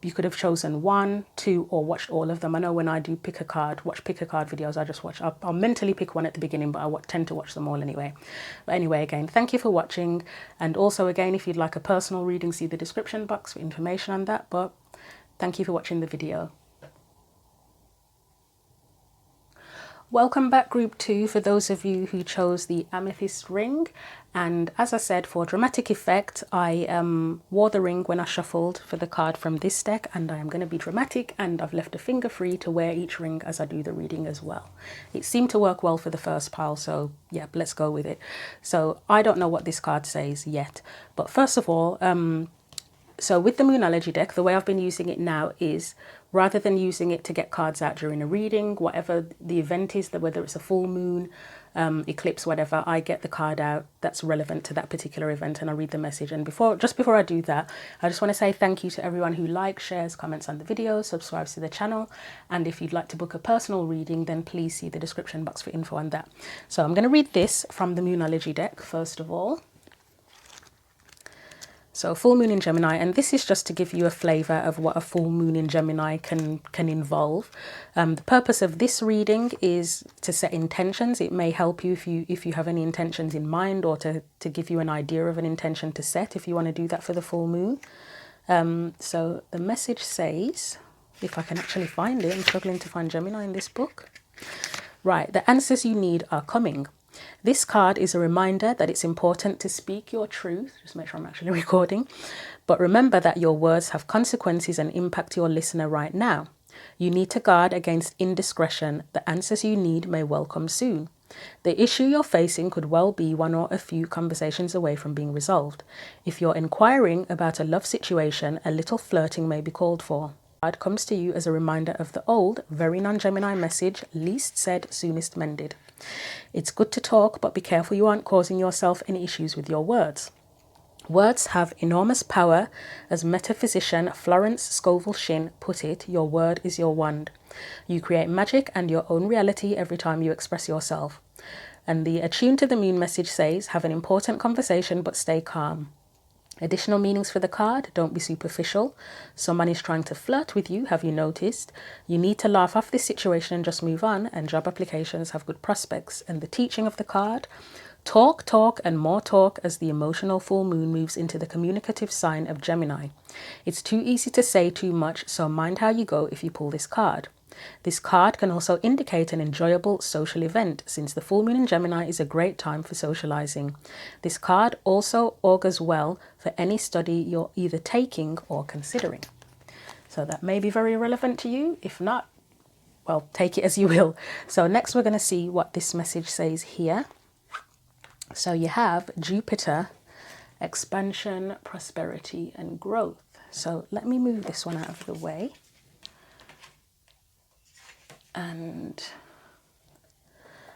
S1: You could have chosen 1, 2, or watched all of them. I know when I do pick a card videos, I just watch, I'll mentally pick one at the beginning, but I tend to watch them all anyway. But anyway, again, thank you for watching. And also, again, if you'd like a personal reading, see the description box for information on that. But thank you for watching the video. Welcome back, group 2, for those of you who chose the Amethyst Ring. And as I said, for dramatic effect, I wore the ring when I shuffled for the card from this deck, and I am going to be dramatic, and I've left a finger free to wear each ring as I do the reading as well. It seemed to work well for the first pile, so yeah, let's go with it. So I don't know what this card says yet, but first of all, so with the Moonology deck, the way I've been using it now is, rather than using it to get cards out during a reading, whatever the event is, whether it's a full moon, eclipse, whatever, I get the card out that's relevant to that particular event and I read the message. And just before I do that, I just want to say thank you to everyone who likes, shares, comments on the video, subscribes to the channel. And if you'd like to book a personal reading, then please see the description box for info on that. So I'm going to read this from the Moonology deck first of all. So full moon in Gemini, and this is just to give you a flavour of what a full moon in Gemini can involve. The purpose of this reading is to set intentions. It may help you if you have any intentions in mind, or to give you an idea of an intention to set if you want to do that for the full moon. So the message says, if I can actually find it, I'm struggling to find Gemini in this book. Right, the answers you need are coming. This card is a reminder that it's important to speak your truth. Just make sure I'm actually recording. But remember that your words have consequences and impact your listener right now. You need to guard against indiscretion. The answers you need may well come soon. The issue you're facing could well be one or a few conversations away from being resolved. If you're inquiring about a love situation, a little flirting may be called for. The card comes to you as a reminder of the old, very non-Gemini message, least said, soonest mended. It's good to talk, but be careful you aren't causing yourself any issues with your words. Words have enormous power. As metaphysician Florence Scovel Shinn put it, your word is your wand. You create magic and your own reality every time you express yourself. And the Attune to the Moon message says, have an important conversation, but stay calm. Additional meanings for the card, don't be superficial. Someone is trying to flirt with you, have you noticed? You need to laugh off this situation and just move on, and job applications have good prospects. And the teaching of the card, talk, talk, and more talk as the emotional full moon moves into the communicative sign of Gemini. It's too easy to say too much, so mind how you go if you pull this card. This card can also indicate an enjoyable social event, since the full moon in Gemini is a great time for socializing. This card also augurs well for any study you're either taking or considering. So that may be very relevant to you. If not, well, take it as you will. So next we're going to see what this message says here. So you have Jupiter, expansion, prosperity, and growth. So let me move this one out of the way. And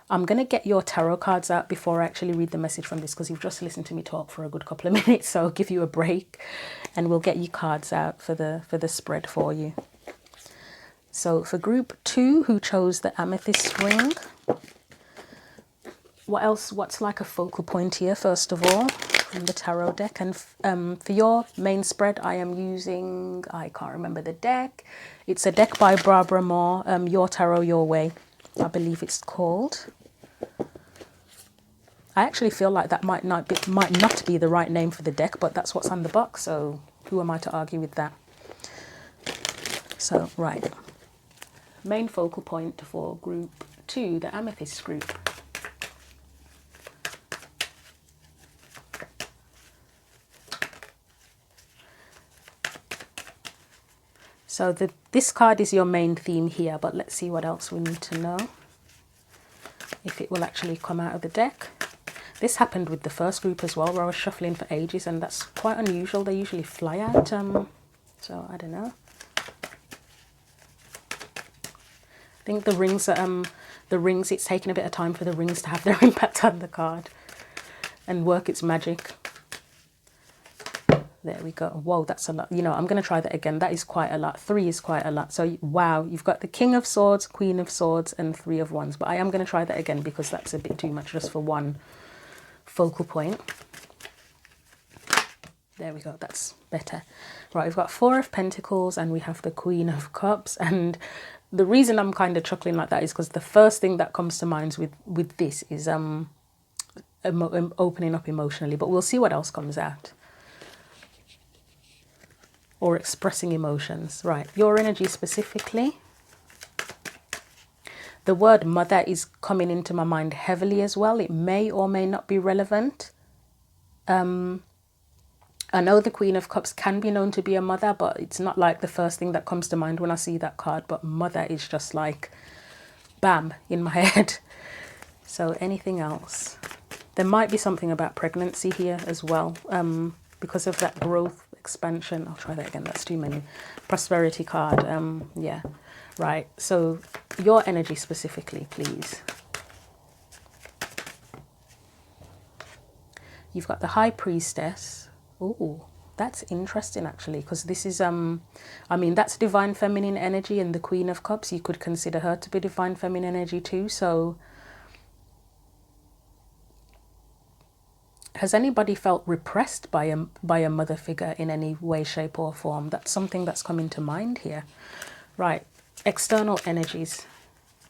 S1: I'm going to get your tarot cards out before I actually read the message from this, because you've just listened to me talk for a good couple of minutes. So I'll give you a break and we'll get your cards out for the spread for you. So for group 2 who chose the Amethyst Ring, what else? What's like a focal point here, first of all, from the tarot deck? And for your main spread, I am using, I can't remember the deck. It's a deck by Barbara Moore, Your Tarot, Your Way, I believe it's called. I actually feel like that might not be the right name for the deck, but that's what's on the box, so who am I to argue with that? So, right. Main focal point for group 2, the Amethyst group. So this card is your main theme here, but let's see what else we need to know. If it will actually come out of the deck. This happened with the first group as well, where I was shuffling for ages, and that's quite unusual. They usually fly out, so I don't know. I think the rings, it's taken a bit of time for the rings to have their impact on the card and work its magic. There we go. Whoa, that's a lot. You know, I'm going to try that again. That is quite a lot. 3 is quite a lot. So, wow, you've got the King of Swords, Queen of Swords, and 3 of Wands. But I am going to try that again because that's a bit too much just for one focal point. There we go. That's better. Right, we've got 4 of Pentacles and we have the Queen of Cups. And the reason I'm kind of chuckling like that is because the first thing that comes to mind with this is opening up emotionally. But we'll see what else comes out. Or expressing emotions. Right, your energy specifically. The word mother is coming into my mind heavily as well. It may or may not be relevant. I know the Queen of Cups can be known to be a mother, but it's not like the first thing that comes to mind when I see that card. But mother is just like, bam, in my head. So anything else? There might be something about pregnancy here as well. Because of that growth, expansion. I'll try that again. That's too many. Prosperity card. Yeah. Right. So your energy specifically, please. You've got the High Priestess. Oh, that's interesting actually, because this is I mean, that's divine feminine energy, and the Queen of Cups, you could consider her to be divine feminine energy too. So has anybody felt repressed by a mother figure in any way, shape or form? That's something that's coming to mind here. Right, external energies.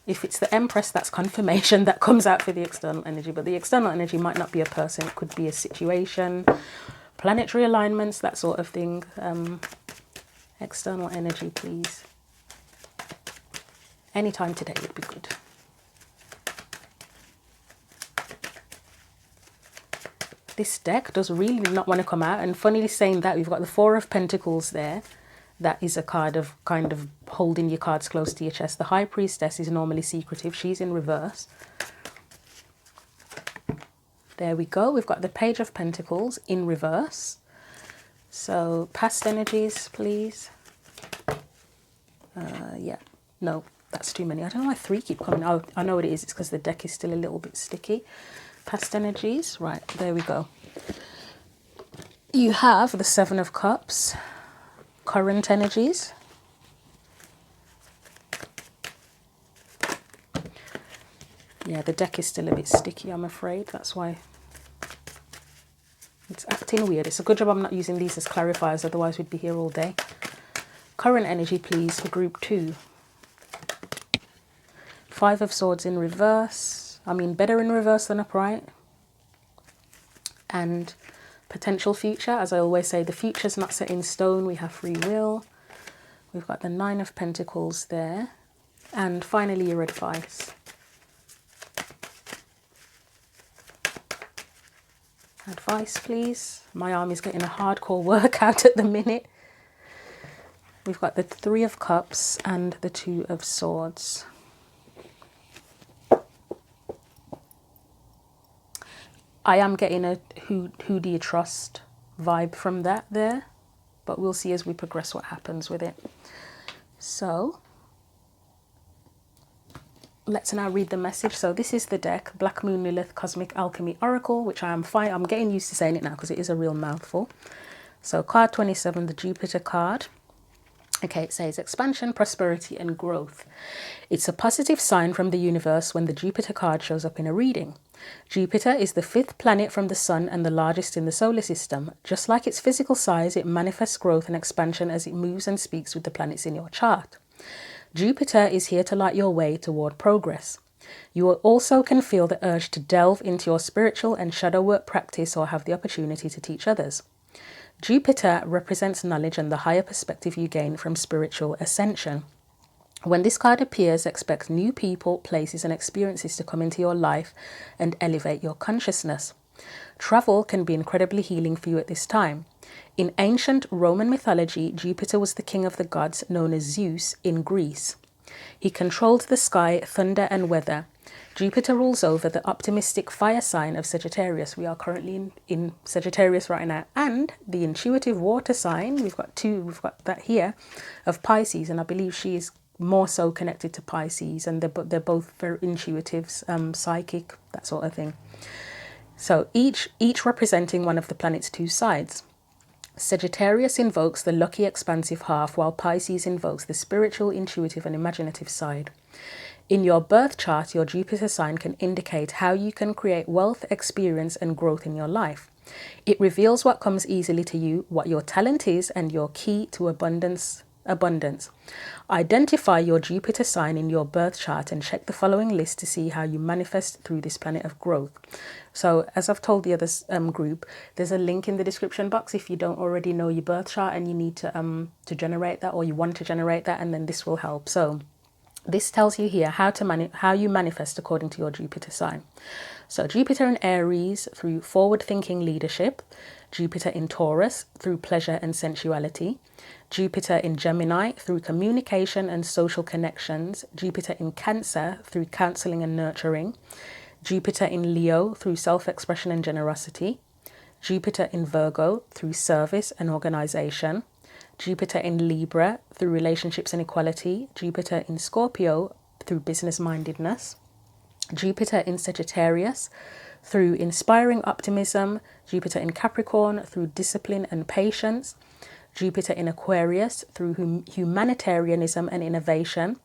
S1: If it's the Empress, that's confirmation that comes out for the external energy. But the external energy might not be a person. It could be a situation, planetary alignments, that sort of thing. External energy, please. Anytime today would be good. This deck does really not want to come out. And funnily saying that, we've got the 4 of Pentacles there. That is a card of kind of holding your cards close to your chest. The High Priestess is normally secretive. She's in reverse. There we go. We've got the Page of Pentacles in reverse. So past energies, please. Yeah. No, that's too many. I don't know why 3 keep coming. Oh, I know what it is. It's because the deck is still a little bit sticky. Past energies. Right, there we go. You have the 7 of Cups. Current energies. Yeah, the deck is still a bit sticky, I'm afraid. That's why it's acting weird. It's a good job I'm not using these as clarifiers, otherwise we'd be here all day. Current energy, please, for group 2. 5 of Swords in reverse. I mean, better in reverse than upright. And potential future. As I always say, the future's not set in stone. We have free will. We've got the 9 of Pentacles there. And finally, your advice. Advice, please. My arm is getting a hardcore workout at the minute. We've got the 3 of Cups and the 2 of Swords. I am getting a who do you trust vibe from that there, but we'll see as we progress what happens with it. So let's now read the message. So this is the deck, Black Moon Lilith Cosmic Alchemy Oracle, which I'm getting used to saying it now because it is a real mouthful. So card 27, the Jupiter card. Okay, it says expansion, prosperity and growth. It's a positive sign from the universe when the Jupiter card shows up in a reading. Jupiter is the 5th planet from the Sun and the largest in the solar system. Just like its physical size, it manifests growth and expansion as it moves and speaks with the planets in your chart. Jupiter is here to light your way toward progress. You also can feel the urge to delve into your spiritual and shadow work practice or have the opportunity to teach others. Jupiter represents knowledge and the higher perspective you gain from spiritual ascension. When this card appears, expect new people, places and experiences to come into your life and elevate your consciousness. Travel can be incredibly healing for you at this time. In ancient Roman mythology, Jupiter was the king of the gods known as Zeus in Greece. He controlled the sky, thunder and weather. Jupiter rules over the optimistic fire sign of Sagittarius. We are currently in Sagittarius right now. And the intuitive water sign, we've got that here, of Pisces. And I believe she is more so connected to Pisces. And they're both very intuitive, psychic, that sort of thing. So each representing one of the planet's 2 sides. Sagittarius invokes the lucky expansive half, while Pisces invokes the spiritual, intuitive and imaginative side. In your birth chart, your Jupiter sign can indicate how you can create wealth, experience and growth in your life. It reveals what comes easily to you, what your talent is and your key to abundance. Identify your Jupiter sign in your birth chart and check the following list to see how you manifest through this planet of growth. So as I've told the other group, there's a link in the description box if you don't already know your birth chart and you need to generate that, or you want to generate that, and then this will help. So this tells you here how you manifest according to your Jupiter sign. So Jupiter in Aries through forward-thinking leadership, Jupiter in Taurus through pleasure and sensuality, Jupiter in Gemini through communication and social connections, Jupiter in Cancer through counseling and nurturing, Jupiter in Leo through self-expression and generosity, Jupiter in Virgo through service and organization, Jupiter in Libra through relationships and equality, Jupiter in Scorpio through business-mindedness, Jupiter in Sagittarius through inspiring optimism, Jupiter in Capricorn through discipline and patience, Jupiter in Aquarius through humanitarianism and innovation,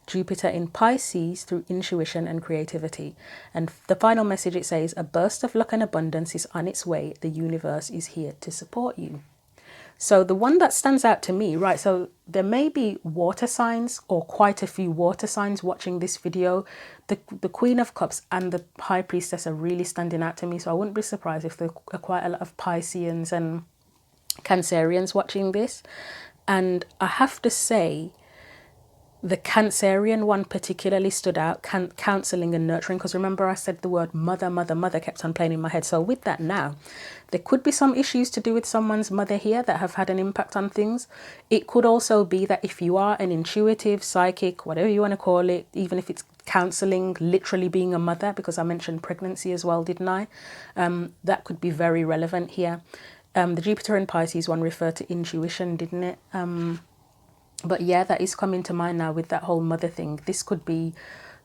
S1: Jupiter in Pisces through intuition and creativity. And the final message, it says, a burst of luck and abundance is on its way. The universe is here to support you. So the one that stands out to me, right, so there may be water signs or quite a few water signs watching this video. The Queen of Cups and the High Priestess are really standing out to me. So I wouldn't be surprised if there are quite a lot of Pisceans and Cancerians watching this. And I have to say, the Cancerian one particularly stood out, counseling and nurturing, because remember I said the word mother kept on playing in my head. So with that now, there could be some issues to do with someone's mother here that have had an impact on things. It could also be that if you are an intuitive, psychic, whatever you want to call it, even if it's counseling, literally being a mother, because I mentioned pregnancy as well, didn't I? That could be very relevant here. The Jupiter and Pisces one referred to intuition, didn't it? But yeah, that is coming to mind now with that whole mother thing. This could be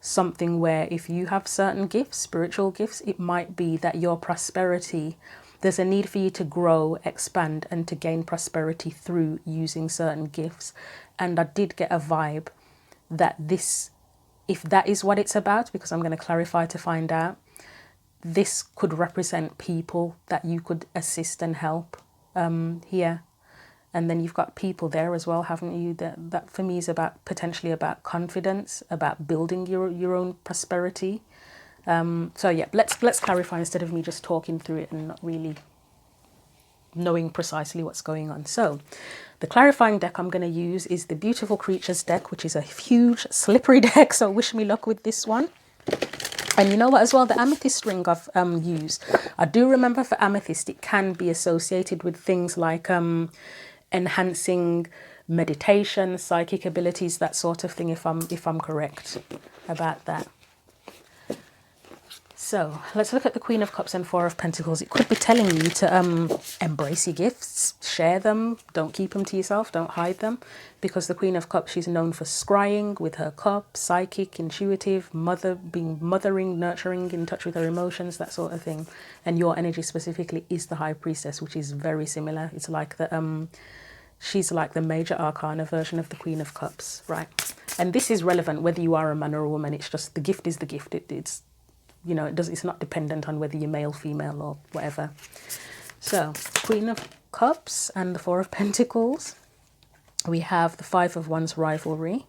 S1: something where if you have certain gifts, spiritual gifts, it might be that your prosperity, there's a need for you to grow, expand and to gain prosperity through using certain gifts. And I did get a vibe that this, if that is what it's about, because I'm going to clarify to find out, this could represent people that you could assist and help here. And then you've got people there as well, haven't you? That for me is about potentially about confidence, about building your own prosperity. So yeah, let's clarify instead of me just talking through it and not really knowing precisely what's going on. So the clarifying deck I'm going to use is the Beautiful Creatures deck, which is a huge slippery deck. So wish me luck with this one. And you know what as well, the Amethyst Ring I've used. I do remember for Amethyst, it can be associated with things like enhancing meditation, psychic abilities, that sort of thing, if I'm correct about that. So let's look at the Queen of Cups and Four of Pentacles. It could be telling you to embrace your gifts, share them, don't keep them to yourself, don't hide them, because the Queen of Cups, she's known for scrying with her cup, psychic, intuitive, mothering, nurturing, in touch with her emotions, that sort of thing. And your energy specifically is the High Priestess, which is very similar. It's like the she's like the major arcana version of the Queen of Cups, right? And this is relevant whether you are a man or a woman. It's just the gift is the gift. It's you know, it's not dependent on whether you're male, female or whatever. So Queen of Cups and the Four of Pentacles. We have the Five of Wands, rivalry.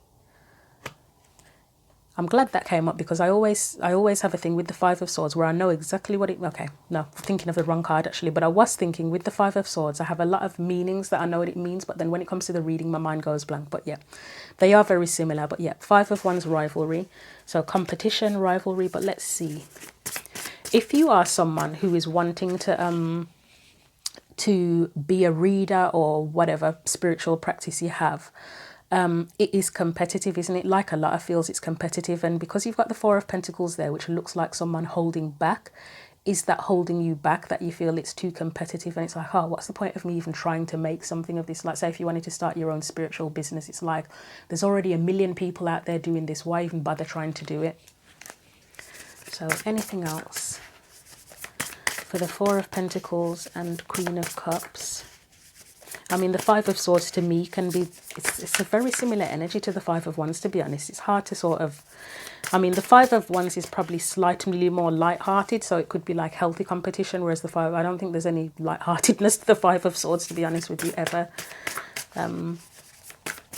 S1: I'm glad that came up because I always have a thing with the Five of Swords where I know exactly what it... Okay, no, I'm thinking of the wrong card actually, but I was thinking with the Five of Swords, I have a lot of meanings that I know what it means, but then when it comes to the reading, my mind goes blank. But yeah, they are very similar. But yeah, Five of Wands, rivalry. So competition, rivalry. But let's see. If you are someone who is wanting to be a reader or whatever spiritual practice you have, it is competitive, isn't it? Like a lot of feels, it's competitive. And because you've got the Four of Pentacles there, which looks like someone holding back, is that holding you back that you feel it's too competitive? And it's like, oh, what's the point of me even trying to make something of this? Like, say if you wanted to start your own spiritual business, it's like there's already 1 million people out there doing this. Why even bother trying to do it? So anything else for the Four of Pentacles and Queen of Cups? I mean, the Five of Swords to me can be, it's a very similar energy to the Five of Wands, to be honest. It's hard to sort of, I mean, the Five of Wands is probably slightly more light-hearted, so it could be like healthy competition, whereas the Five, I don't think there's any light-heartedness to the Five of Swords, to be honest with you, ever.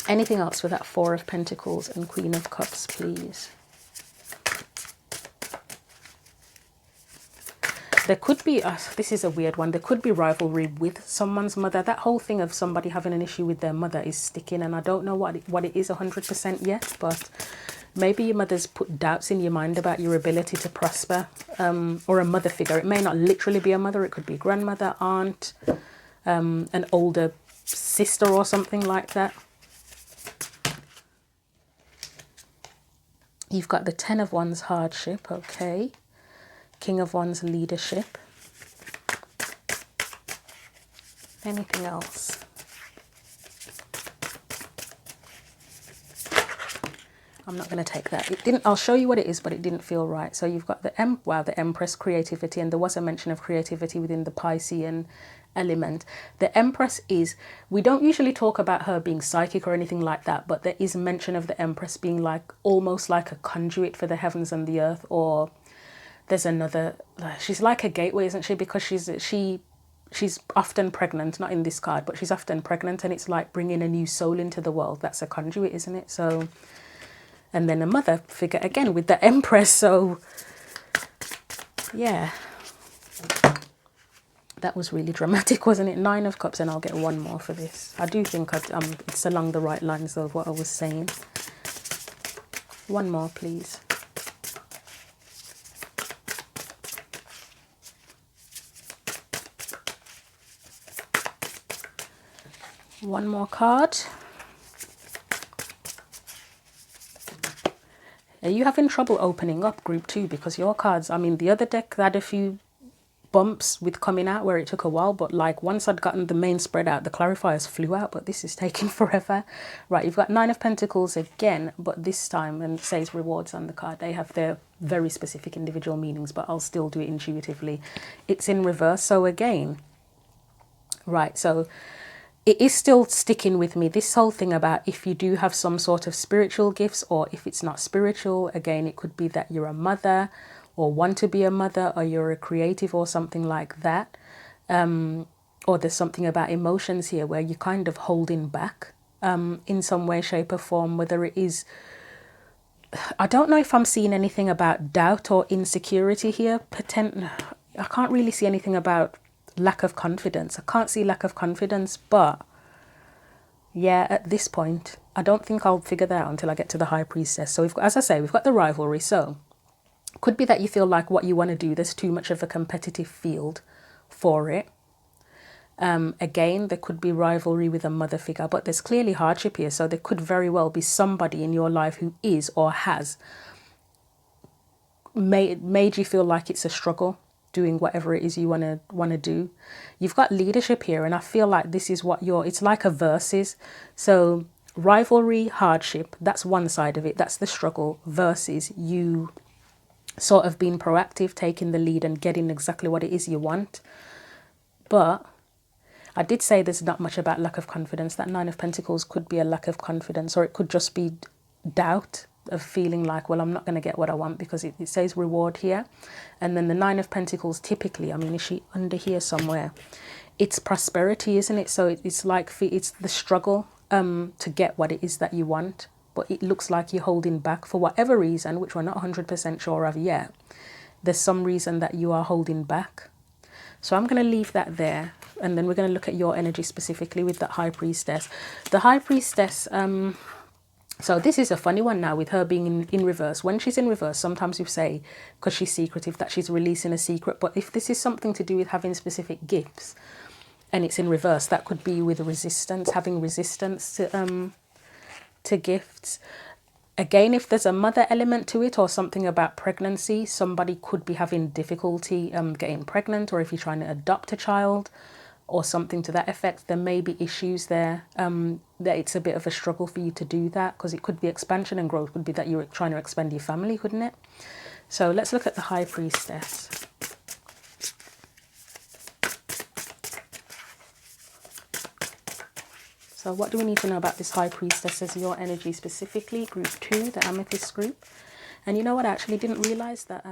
S1: Anything else with that Four of Pentacles and Queen of Cups, please? There could be, this is a weird one, there could be rivalry with someone's mother. That whole thing of somebody having an issue with their mother is sticking, and I don't know what it is 100% yet, but maybe your mother's put doubts in your mind about your ability to prosper, or a mother figure. It may not literally be a mother, it could be a grandmother, aunt, an older sister or something like that. You've got the Ten of Wands, hardship, okay. King of Wands, leadership. Anything else? I'm not going to take that. It didn't. I'll show you what it is, but it didn't feel right. So you've got the the Empress, creativity, and there was a mention of creativity within the Piscean element. The Empress is, we don't usually talk about her being psychic or anything like that, but there is mention of the Empress being like almost like a conduit for the heavens and the earth, or there's another, she's like a gateway, isn't she? Because she's often pregnant, not in this card, but she's often pregnant, and it's like bringing a new soul into the world. That's a conduit, isn't it? So, and then a mother figure again with the Empress. So yeah, that was really dramatic, wasn't it? Nine of Cups, and I'll get one more for this. I do think it's along the right lines of what I was saying. One more, please. One more card. Are you having trouble opening up, group 2? Because your cards, I mean, the other deck had a few bumps with coming out where it took a while, but like once I'd gotten the main spread out, the clarifiers flew out, but this is taking forever. Right, you've got Nine of Pentacles again, but this time, and it says rewards on the card, they have their very specific individual meanings, but I'll still do it intuitively. It's in reverse, so again, right, so it is still sticking with me, this whole thing about if you do have some sort of spiritual gifts, or if it's not spiritual, again, it could be that you're a mother or want to be a mother, or you're a creative or something like that. Or there's something about emotions here where you're kind of holding back in some way, shape or form, whether it is, I don't know if I'm seeing anything about doubt or insecurity here. I can't really see anything about lack of confidence. I can't see lack of confidence, but yeah, at this point, I don't think I'll figure that out until I get to the High Priestess. So we've got, as I say, we've got the rivalry. So could be that you feel like what you want to do, there's too much of a competitive field for it. Again, there could be rivalry with a mother figure, but there's clearly hardship here. So there could very well be somebody in your life who is or has made you feel like it's a struggle doing whatever it is you want to do. You've got leadership here, and I feel like this is what it's like a versus. So rivalry, hardship, that's one side of it, that's the struggle, versus you sort of being proactive, taking the lead and getting exactly what it is you want. But I did say there's not much about lack of confidence. That Nine of Pentacles could be a lack of confidence, or it could just be doubt of feeling like, well, I'm not going to get what I want, because it says reward here. And then the Nine of Pentacles, typically, I mean, is she under here somewhere? It's prosperity, isn't it? So it's like, it's the struggle to get what it is that you want, but it looks like you're holding back for whatever reason, which we're not 100% sure of yet. There's some reason that you are holding back. So I'm going to leave that there, and then we're going to look at your energy specifically with that High Priestess. The High Priestess, so this is a funny one now with her being in reverse. When she's in reverse, sometimes we say, because she's secretive, that she's releasing a secret. But if this is something to do with having specific gifts and it's in reverse, that could be with resistance, having resistance to gifts. Again, if there's a mother element to it or something about pregnancy, somebody could be having difficulty getting pregnant, or if you're trying to adopt a child or something to that effect, there may be issues there, that it's a bit of a struggle for you to do that, because it could be expansion and growth, could be that you're trying to expand your family, couldn't it? So let's look at the High Priestess. So what do we need to know about this High Priestess as your energy specifically? Group 2, the Amethyst group. And you know what? I actually didn't realise that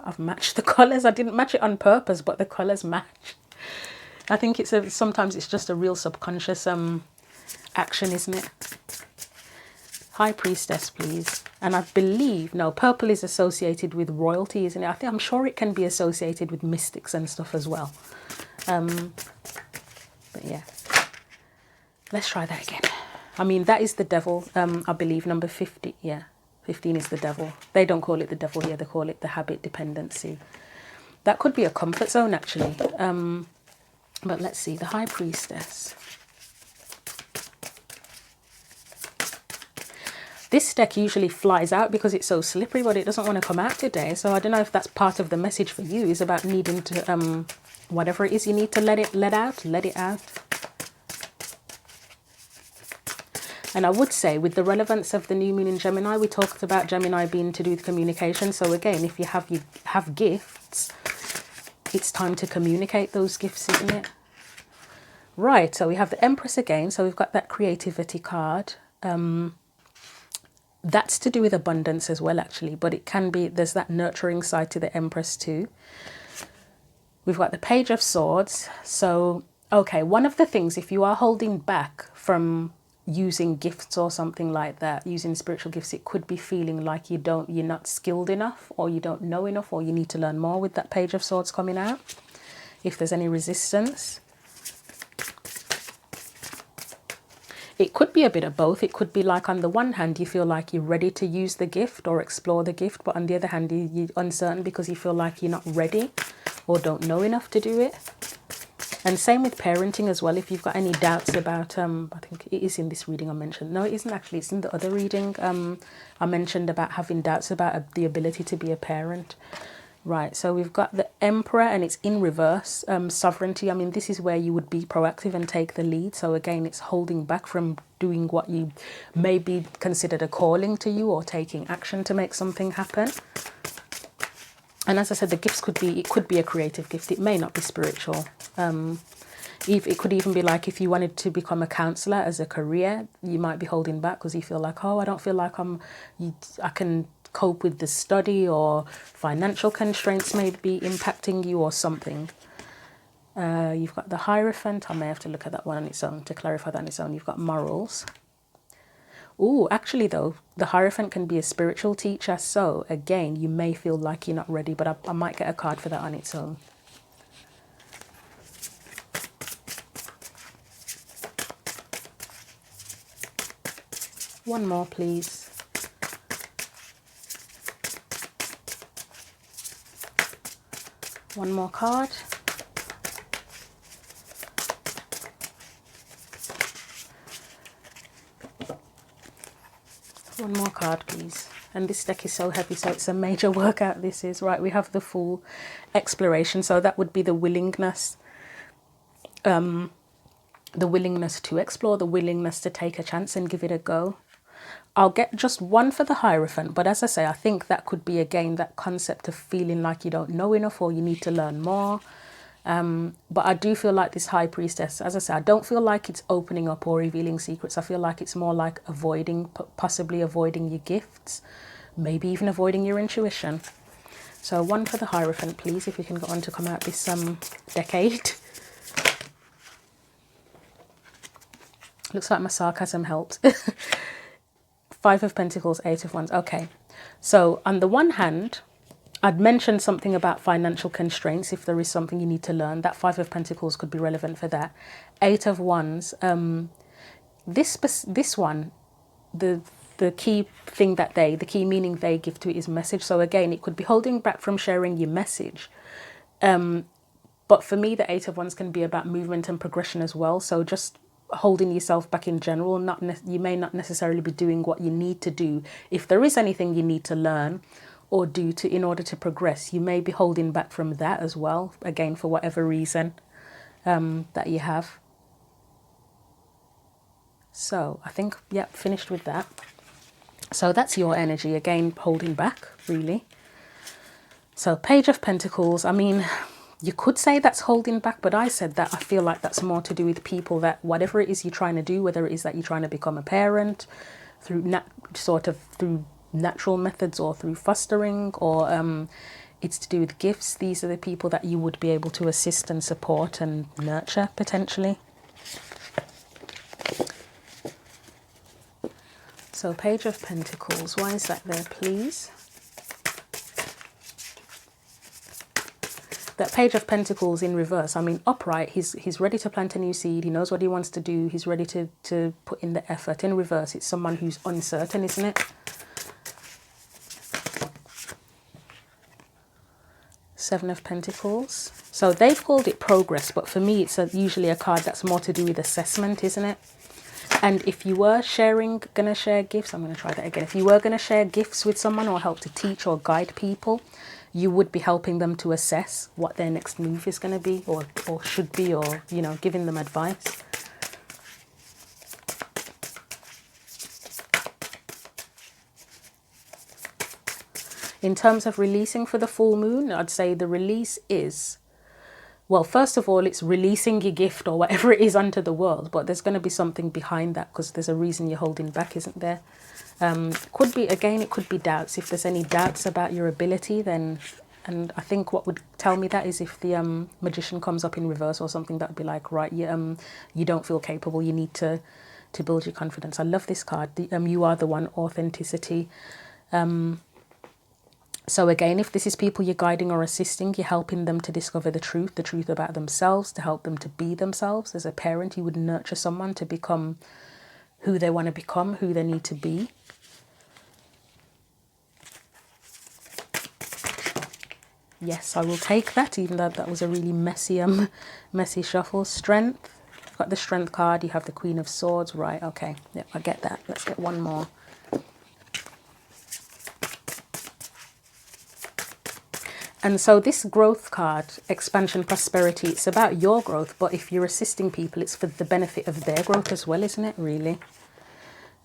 S1: I've matched the colours. I didn't match it on purpose, but the colours match. I think it's sometimes it's just a real subconscious action, isn't it? High Priestess, please. And I believe, no, purple is associated with royalty, isn't it? I'm sure it can be associated with mystics and stuff as well. But yeah. Let's try that again. I mean, that is the devil, I believe, number 50. Yeah, 15 is the devil. They don't call it the devil here. They call it the habit dependency. That could be a comfort zone, actually. But let's see, the High Priestess. This deck usually flies out because it's so slippery, but it doesn't want to come out today. So I don't know if that's part of the message for you, is about needing to, whatever it is you need to let it out. And I would say with the relevance of the new moon in Gemini, we talked about Gemini being to do with communication. So again, if you have gifts, it's time to communicate those gifts, isn't it? Right, so we have the Empress again. So we've got that creativity card. That's to do with abundance as well, actually. But it can be, there's that nurturing side to the Empress too. We've got the Page of Swords. So, okay, one of the things, if you are holding back from using gifts or something like that, using spiritual gifts, it could be feeling like you're not skilled enough, or you don't know enough, or you need to learn more with that Page of Swords coming out. If there's any resistance, it could be a bit of both. It could be like, on the one hand, you feel like you're ready to use the gift or explore the gift, but on the other hand, you're uncertain because you feel like you're not ready or don't know enough to do it. And same with parenting as well. If you've got any doubts about, I think it is in this reading I mentioned. No, it isn't actually. It's in the other reading. I mentioned about having doubts about the ability to be a parent. Right, so we've got the Emperor, and it's in reverse. Sovereignty. I mean, this is where you would be proactive and take the lead. So again, it's holding back from doing what you may be considered a calling to you, or taking action to make something happen. And as I said, the gifts could be a creative gift. It may not be spiritual. It could even be like, if you wanted to become a counsellor as a career, you might be holding back because you feel like, oh, I don't feel like I can cope with the study, or financial constraints may be impacting you or something. You've got the Hierophant. I may have to look at that one on its own to clarify that on its own. You've got morals. Oh, actually though, the Hierophant can be a spiritual teacher. So again, you may feel like you're not ready, but I might get a card for that on its own. One more, please. One more card. One more card, please. And this deck is so heavy, so it's a major workout, this is. Right, we have the Fool, exploration. So that would be the willingness. The willingness to explore, the willingness to take a chance and give it a go. I'll get just one for the Hierophant, but as I say, I think that could be, again, that concept of feeling like you don't know enough, or you need to learn more. But I do feel like this High Priestess, as I say, I don't feel like it's opening up or revealing secrets. I feel like it's more like possibly avoiding your gifts, maybe even avoiding your intuition. So one for the Hierophant, please, if you can get on to come out this decade. Looks like my sarcasm helped. 5 of Pentacles, 8 of Wands. Okay, so on the one hand, I'd mentioned something about financial constraints. If there is something you need to learn, that 5 of Pentacles could be relevant for that. 8 of Wands. This one, the key thing that the key meaning they give to it is message. So again, it could be holding back from sharing your message. But for me, the 8 of Wands can be about movement and progression as well. So just holding yourself back in general. You may not necessarily be doing what you need to do. If there is anything you need to learn or do in order to progress, you may be holding back from that as well, again, for whatever reason that you have. So I think, yeah, finished with that. So that's your energy, again, holding back, really. So Page of Pentacles, I mean, You could say that's holding back, but I said that I feel like that's more to do with people, that whatever it is you're trying to do, whether it is that you're trying to become a parent through through natural methods or through fostering, or it's to do with gifts. These are the people that you would be able to assist and support and nurture potentially. So Page of Pentacles, why is that there, please? That Page of Pentacles in reverse, I mean, upright, he's ready to plant a new seed. He knows what he wants to do. He's ready to put in the effort. In reverse, it's someone who's uncertain, isn't it? Seven of Pentacles. So they've called it progress, but for me, it's usually a card that's more to do with assessment, isn't it? And if you were gonna share gifts, I'm going to try that again. If you were going to share gifts with someone or help to teach or guide people, you would be helping them to assess what their next move is going to be, or should be, or, you know, giving them advice. In terms of releasing for the full moon, I'd say the release is, well, first of all, it's releasing your gift or whatever it is onto the world, but there's going to be something behind that because there's a reason you're holding back, isn't there? Could be, again, it could be doubts. If there's any doubts about your ability, then, and I think what would tell me that is if the Magician comes up in reverse or something, that would be like, right, you don't feel capable, you need to build your confidence. I love this card. You are the one, authenticity. So again, if this is people you're guiding or assisting, you're helping them to discover the truth about themselves, to help them to be themselves. As a parent, you would nurture someone to become who they want to become, who they need to be. Yes, I will take that, even though that was a really messy shuffle. Strength. You've got the Strength card. You have the Queen of Swords. Right, okay. Yep, I get that. Let's get one more. And so this growth card, expansion, prosperity, it's about your growth, but if you're assisting people, it's for the benefit of their growth as well, isn't it, really?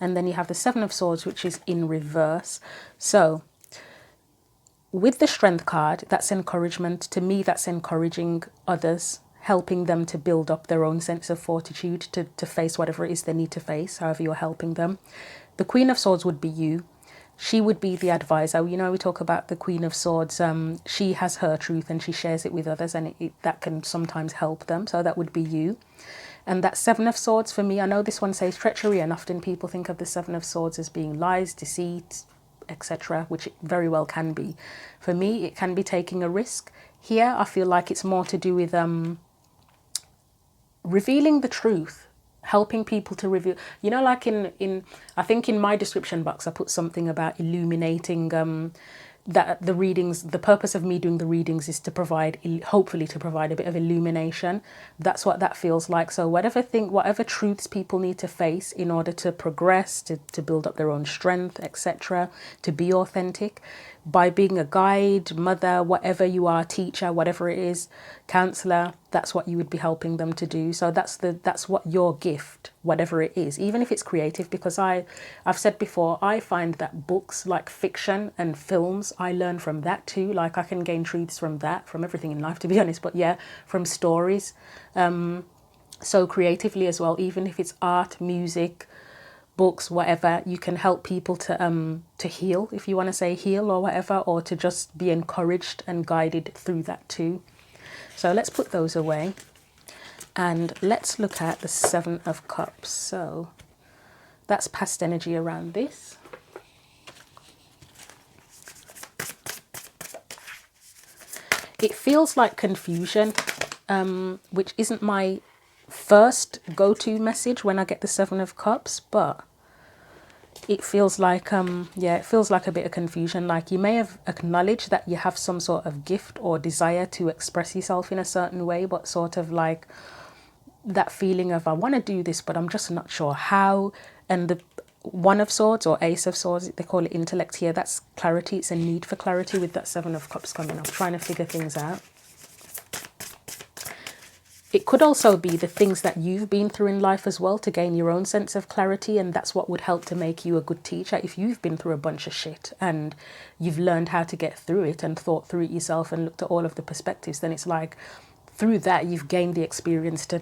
S1: And then you have the Seven of Swords, which is in reverse. So with the Strength card, that's encouragement. To me, that's encouraging others, helping them to build up their own sense of fortitude to face whatever it is they need to face, however you're helping them. The Queen of Swords would be you. She would be the advisor. You know, we talk about the Queen of Swords. She has her truth and she shares it with others, and that can sometimes help them. So that would be you. And that Seven of Swords, for me, I know this one says treachery, and often people think of the Seven of Swords as being lies, deceit, etc., which it very well can be. For me, it can be taking a risk. Here, I feel like it's more to do with revealing the truth. Helping people to reveal, you know, like in I think in my description box I put something about illuminating, that the readings, the purpose of me doing the readings is to provide, hopefully to provide a bit of illumination. That's what that feels like. So whatever truths people need to face in order to progress, to build up their own strength, etc., to be authentic, by being a guide, mother, whatever you are, teacher, whatever it is, counselor, that's what you would be helping them to do. So that's what your gift, whatever it is, even if it's creative, because I've said before, I find that books like fiction and films, I learn from that too. Like I can gain truths from that, from everything in life, to be honest, but yeah, from stories. So creatively as well, even if it's art, music, books, whatever, you can help people to heal, if you want to say heal or whatever, or to just be encouraged and guided through that too. So let's put those away and let's look at the Seven of Cups. So that's past energy around this. It feels like confusion, which isn't my first go-to message when I get the Seven of Cups, but it feels like it feels like a bit of confusion. Like you may have acknowledged that you have some sort of gift or desire to express yourself in a certain way, but sort of like that feeling of I want to do this, but I'm just not sure how. And the One of Swords or Ace of Swords, they call it intellect here, that's clarity. It's a need for clarity with that Seven of Cups coming up, trying to figure things out. It could also be the things that you've been through in life as well to gain your own sense of clarity, and that's what would help to make you a good teacher. If you've been through a bunch of shit and you've learned how to get through it and thought through it yourself and looked at all of the perspectives, then it's like through that you've gained the experience to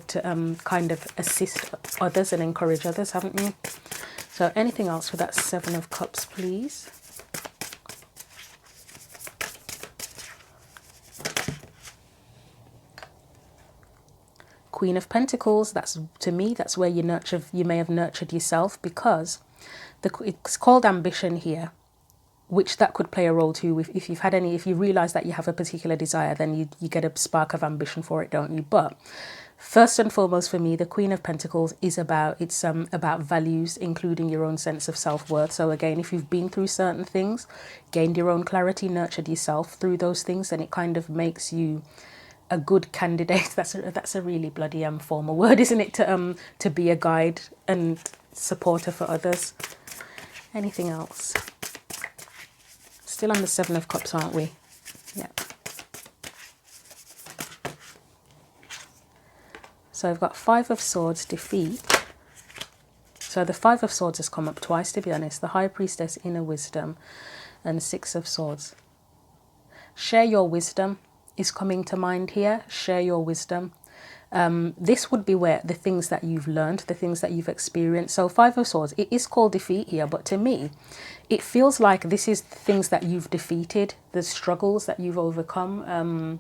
S1: kind of assist others and encourage others, haven't you? So anything else for that Seven of Cups, please? Queen of Pentacles, that's, to me, that's where you may have nurtured yourself, because it's called ambition here, which that could play a role too. If you've had any, if you realize that you have a particular desire, then you get a spark of ambition for it, don't you? But first and foremost for me, the Queen of Pentacles is about values, including your own sense of self-worth. So again, if you've been through certain things, gained your own clarity, nurtured yourself through those things, then it kind of makes you a good candidate. That's a really bloody formal word, isn't it, to be a guide and supporter for others. Anything else? Still on the Seven of Cups, aren't we? Yeah. So I've got Five of Swords, defeat. So the Five of Swords has come up twice, to be honest. The High Priestess, inner wisdom, and Six of Swords. Share your wisdom is coming to mind here. Share your wisdom. This would be where the things that you've learned, the things that you've experienced. So Five of Swords, it is called defeat here, but to me, it feels like this is things that you've defeated, the struggles that you've overcome.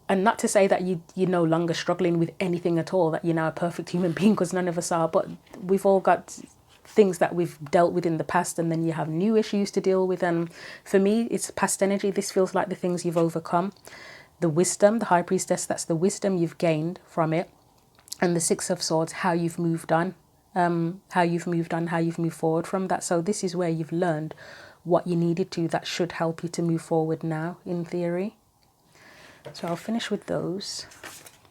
S1: And not to say that you're no longer struggling with anything at all, that you're now a perfect human being, because none of us are, but we've all got things that we've dealt with in the past, and then you have new issues to deal with. And for me, it's past energy. This feels like the things you've overcome. The wisdom, the High Priestess, that's the wisdom you've gained from it. And the Six of Swords, how you've moved on, how you've moved forward from that. So this is where you've learned what you needed to, that should help you to move forward now, in theory. So I'll finish with those.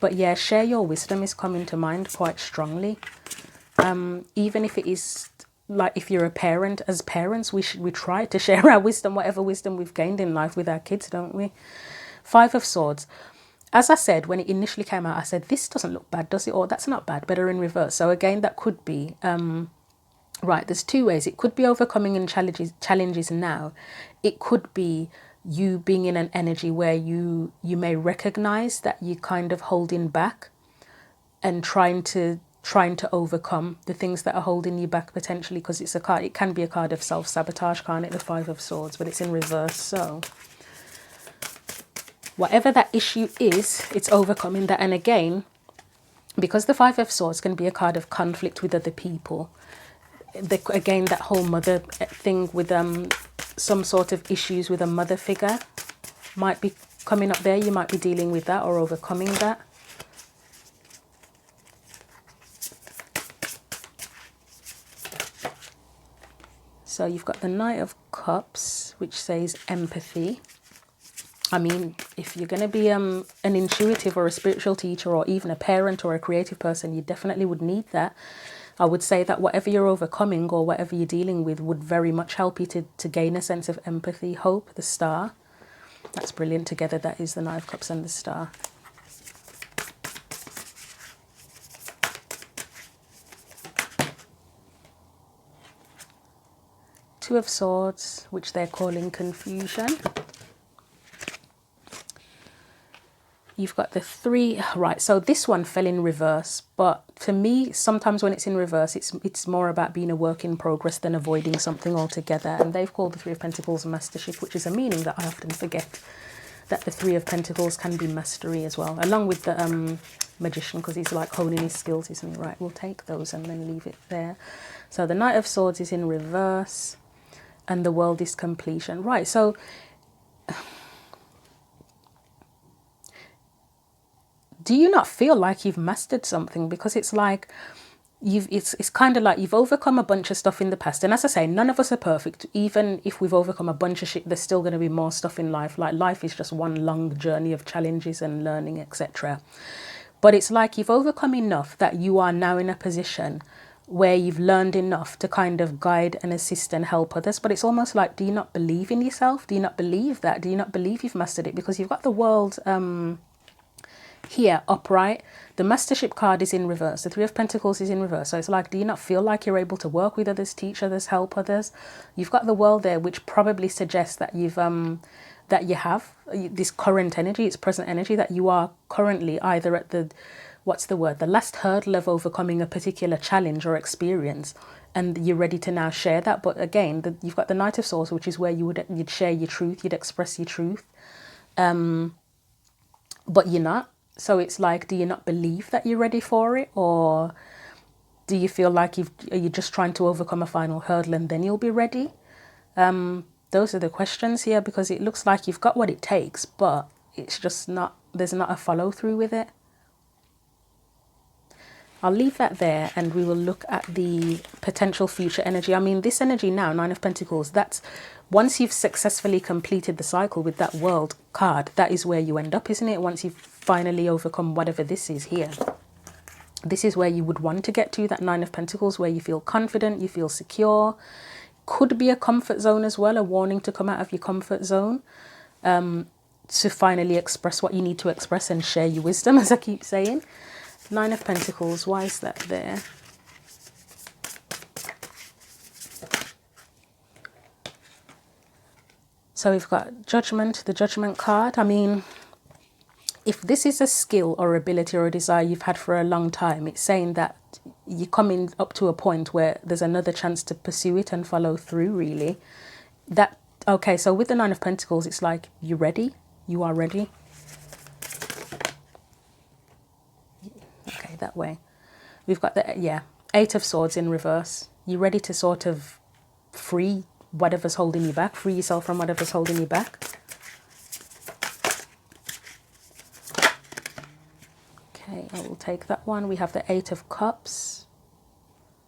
S1: But yeah, share your wisdom is coming to mind quite strongly. Even if it is like, if you're a parent, as parents, we try to share our wisdom, whatever wisdom we've gained in life, with our kids, don't we? Five of Swords. As I said, when it initially came out, I said, this doesn't look bad, does it? Or that's not bad, better in reverse. So again, that could be, right, there's two ways. It could be overcoming in challenges now. It could be you being in an energy where you may recognize that you're kind of holding back and trying to overcome the things that are holding you back, potentially, because it's a card. It can be a card of self-sabotage, can't it? The Five of Swords, but it's in reverse. So whatever that issue is, it's overcoming that. And again, because the Five of Swords can be a card of conflict with other people, again, that whole mother thing with some sort of issues with a mother figure might be coming up there. You might be dealing with that or overcoming that. So you've got the Knight of Cups, which says empathy. I mean, if you're going to be an intuitive or a spiritual teacher, or even a parent or a creative person, you definitely would need that. I would say that whatever you're overcoming or whatever you're dealing with would very much help you to gain a sense of empathy. Hope, the Star. That's brilliant together. That is the Knight of Cups and the Star. Two of Swords, which they're calling confusion. You've got the Three, right, so this one fell in reverse, but for me, sometimes when it's in reverse, it's more about being a work in progress than avoiding something altogether. And they've called the Three of Pentacles mastership, which is a meaning that I often forget, that the Three of Pentacles can be mastery as well, along with the Magician, because he's like honing his skills, isn't he? Right, we'll take those and then leave it there. So the Knight of Swords is in reverse, and the World is completion. Right, so do you not feel like you've mastered something? Because it's like it's kind of like you've overcome a bunch of stuff in the past. And as I say, none of us are perfect. Even if we've overcome a bunch of shit, there's still going to be more stuff in life. Like, life is just one long journey of challenges and learning, etc. But it's like you've overcome enough that you are now in a position where you've learned enough to kind of guide and assist and help others. But it's almost like, do you not believe in yourself? Do you not believe that? Do you not believe you've mastered it? Because you've got the World Here, upright, the Mastership card is in reverse. The Three of Pentacles is in reverse. So it's like, do you not feel like you're able to work with others, teach others, help others? You've got the World there, which probably suggests that that you have this current energy, it's present energy, that you are currently either at the, what's the word, the last hurdle of overcoming a particular challenge or experience, and you're ready to now share that. But again, you've got the Knight of Swords, which is where you'd share your truth, you'd express your truth, but you're not. So it's like, do you not believe that you're ready for it? Or do you feel like are you just trying to overcome a final hurdle and then you'll be ready? Those are the questions here, because it looks like you've got what it takes, but it's just not, there's not a follow through with it. I'll leave that there, and we will look at the potential future energy. I mean, this energy now, Nine of Pentacles, that's once you've successfully completed the cycle with that World card, that is where you end up, isn't it? Once you've finally overcome whatever this is here. This is where you would want to get to, that Nine of Pentacles, where you feel confident, you feel secure. Could be a comfort zone as well, a warning to come out of your comfort zone, to finally express what you need to express and share your wisdom, as I keep saying. Nine of Pentacles, why is that there? So we've got Judgment, the Judgment card. I mean, if this is a skill or ability or a desire you've had for a long time, it's saying that you're coming up to a point where there's another chance to pursue it and follow through, really. That, okay, so with the Nine of Pentacles, it's like, you're ready, you are ready. Okay, that way. We've got the, yeah, Eight of Swords in reverse. You're ready to sort of free whatever's holding you back, free yourself from whatever's holding you back. Okay, I will take that one. We have the Eight of Cups.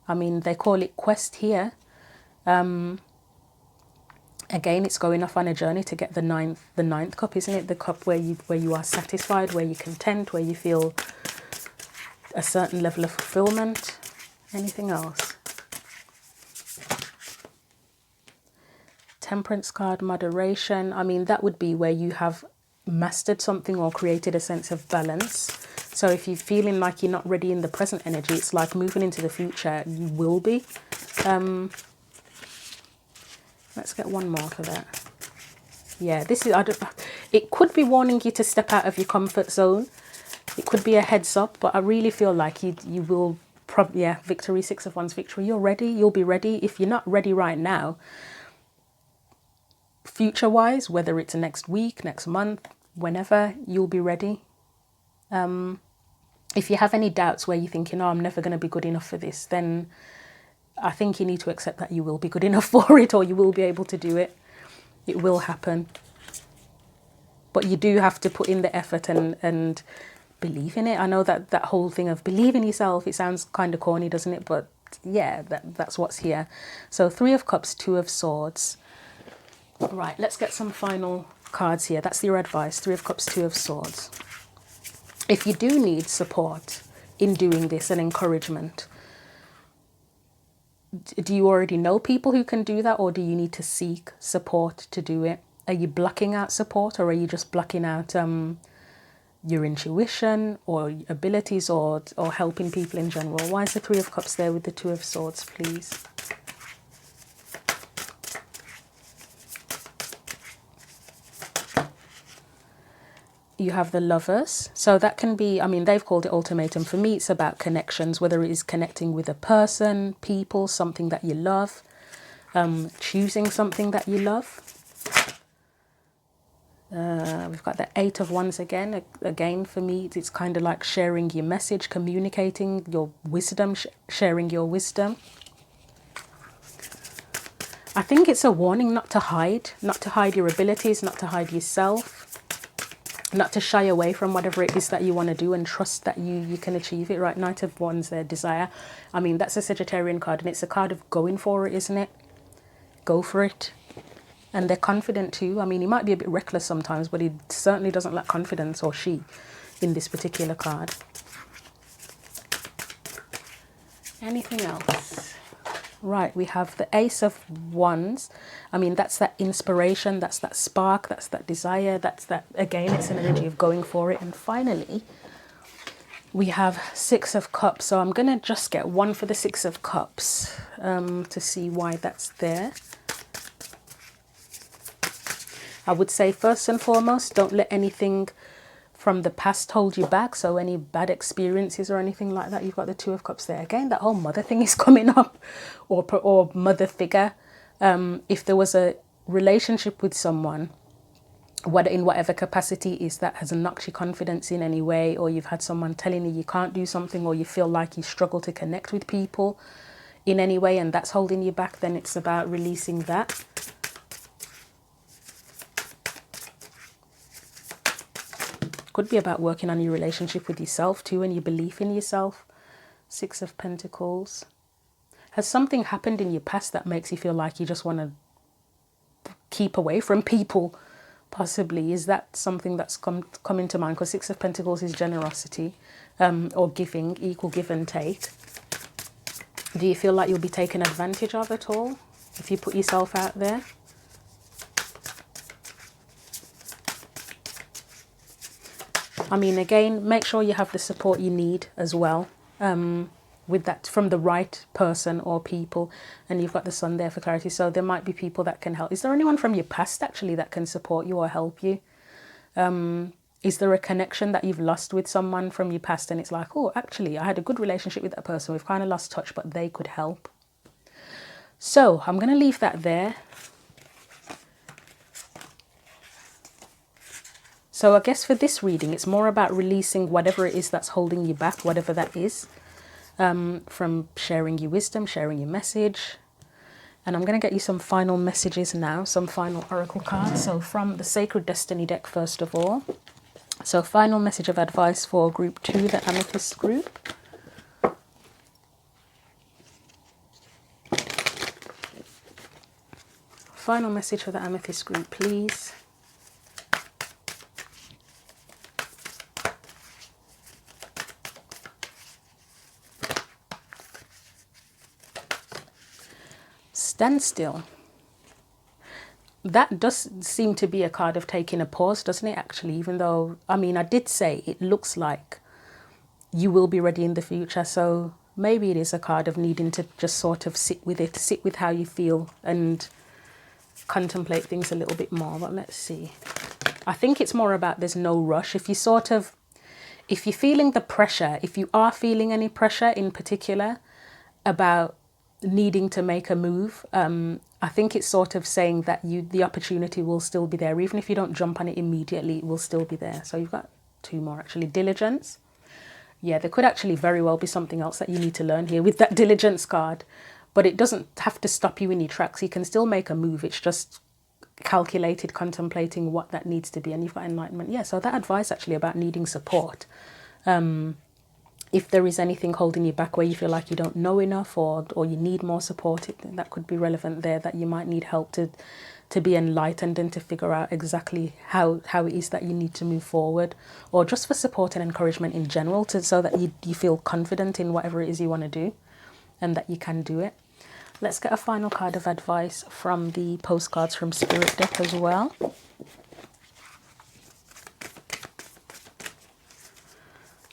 S1: I mean, they call it quest here. Again, it's going off on a journey to get the ninth cup, isn't it? The cup where you are satisfied, where you're content, where you feel a certain level of fulfillment. Anything else? Temperance card, moderation. I mean, that would be where you have mastered something or created a sense of balance. So if you're feeling like you're not ready in the present energy, it's like moving into the future, you will be. Let's get one more for that. Yeah, this is, it could be warning you to step out of your comfort zone. It could be a heads up, but I really feel like you will probably, yeah, victory, Six of Wands, victory. You're ready, you'll be ready. If you're not ready right now, future-wise, whether it's next week, next month, whenever, you'll be ready. If you have any doubts where you're thinking, oh, I'm never going to be good enough for this, then I think you need to accept that you will be good enough for it, or you will be able to do it. It will happen. But you do have to put in the effort and believe in it. I know that whole thing of believe in yourself, it sounds kind of corny, doesn't it? But yeah, that's what's here. So Three of Cups, Two of Swords. Right, let's get some final cards here. That's your advice. Three of Cups, Two of Swords. If you do need support in doing this and encouragement, do you already know people who can do that, or do you need to seek support to do it? Are you blocking out support, or are you just blocking out your intuition or abilities, or helping people in general? Why is the Three of Cups there with the Two of Swords, please? You have the Lovers. So that can be, I mean, they've called it ultimatum. For me, it's about connections, whether it is connecting with a person, people, something that you love, choosing something that you love. We've got the Eight of Wands again. Again, for me, it's kind of like sharing your message, communicating your wisdom, sharing your wisdom. I think it's a warning not to hide your abilities, not to hide yourself, not to shy away from whatever it is that you want to do, and trust that you can achieve it. Right, Knight of Wands there, desire. I mean, that's a Sagittarian card, and it's a card of going for it, isn't it? Go for it. And they're confident too. I mean, he might be a bit reckless sometimes, but he certainly doesn't lack confidence, or she, in this particular card. Anything else? Right, we have the Ace of Wands. I mean, that's that inspiration, that's that spark, that's that desire, that's that, again, it's an energy of going for it. And finally, We have Six of Cups, so I'm going to just get one for the Six of Cups to see why that's there. I would say first and foremost, don't let anything from the past hold you back. So any bad experiences or anything like that. You've got the Two of Cups there. Again, that whole mother thing is coming up, or mother figure. If there was a relationship with someone, in whatever capacity is that has knocked your confidence in any way, or you've had someone telling you can't do something, or you feel like you struggle to connect with people in any way and that's holding you back, then it's about releasing that. Could be about working on your relationship with yourself too, and your belief in yourself. Six of Pentacles. Has something happened in your past that makes you feel like you just want to keep away from people? Possibly. Is that something that's come into mind? Because Six of Pentacles is generosity, or giving, equal give and take. Do you feel like you'll be taken advantage of at all if you put yourself out there? I mean, again, make sure you have the support you need as well, with that from the right person or people. And you've got the Sun there for clarity, so there might be people that can help. Is there anyone from your past actually that can support you or help you? Is there a connection that you've lost with someone from your past and it's like, oh, actually I had a good relationship with that person, we've kind of lost touch, but they could help? So I'm going to leave that there. So I guess for this reading, it's more about releasing whatever it is that's holding you back, whatever that is, from sharing your wisdom, sharing your message. And I'm going to get you some final messages now, some final oracle cards. So from the Sacred Destiny deck, first of all. So final message of advice for Group 2, the Amethyst group. Final message for the Amethyst group, please. Stand still. That does seem to be a card of taking a pause, doesn't it, actually? Even though, I mean, I did say it looks like you will be ready in the future. So maybe it is a card of needing to just sort of sit with it, sit with how you feel and contemplate things a little bit more. But let's see. I think it's more about there's no rush. If you're feeling the pressure, if you are feeling any pressure in particular about needing to make a move, I think it's sort of saying that the opportunity will still be there. Even if you don't jump on it immediately, it will still be there. So you've got two more actually. Diligence. Yeah, there could actually very well be something else that you need to learn here with that diligence card, but it doesn't have to stop you in your tracks. You can still make a move. It's just calculated, contemplating what that needs to be. And you've got enlightenment. Yeah, so that advice actually about needing support. If there is anything holding you back where you feel like you don't know enough or you need more support, that could be relevant there, that you might need help to be enlightened and to figure out exactly how it is that you need to move forward, or just for support and encouragement in general, so that you feel confident in whatever it is you want to do and that you can do it. Let's get a final card of advice from the postcards from Spirit deck as well.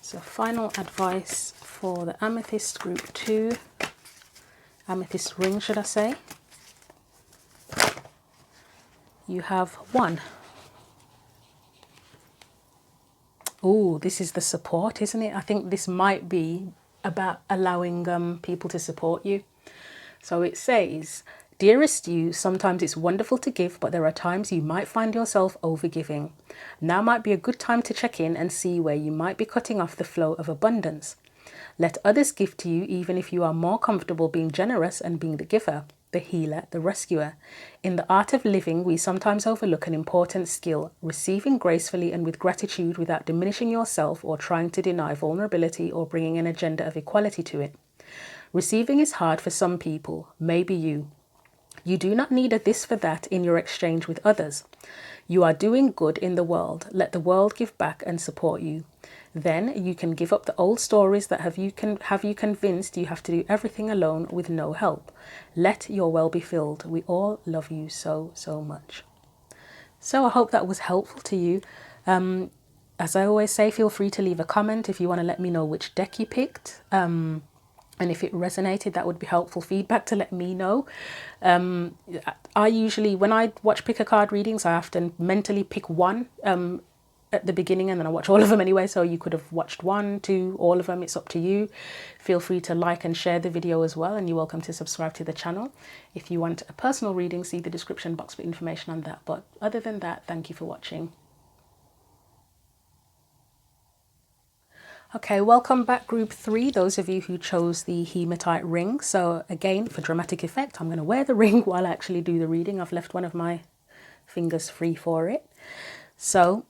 S1: So final advice for the Amethyst Group 2, Amethyst Ring, should I say. You have 1. Oh, this is the support, isn't it? I think this might be about allowing people to support you. So it says, dearest you, sometimes it's wonderful to give, but there are times you might find yourself overgiving. Now might be a good time to check in and see where you might be cutting off the flow of abundance. Let others give to you, even if you are more comfortable being generous and being the giver, the healer, the rescuer. In the art of living, we sometimes overlook an important skill, receiving gracefully and with gratitude without diminishing yourself or trying to deny vulnerability or bringing an agenda of equality to it. Receiving is hard for some people, maybe you. You do not need a this for that in your exchange with others. You are doing good in the world. Let the world give back and support you. Then you can give up the old stories that have you convinced you have to do everything alone with no help. Let your well be filled. We all love you so, so much. So I hope that was helpful to you. As I always say, feel free to leave a comment if you want to let me know which deck you picked. And if it resonated, that would be helpful feedback to let me know. I usually, when I watch pick a card readings, I often mentally pick one at the beginning, and then I watch all of them anyway. So you could have watched one, two, all of them. It's up to you. Feel free to like and share the video as well, and you're welcome to subscribe to the channel. If you want a personal reading, see the description box for information on that. But other than that, thank you for watching. Okay, welcome back group 3, those of you who chose the Hematite Ring. So again, for dramatic effect, I'm going to wear the ring while I actually do the reading. I've left one of my fingers free for it. So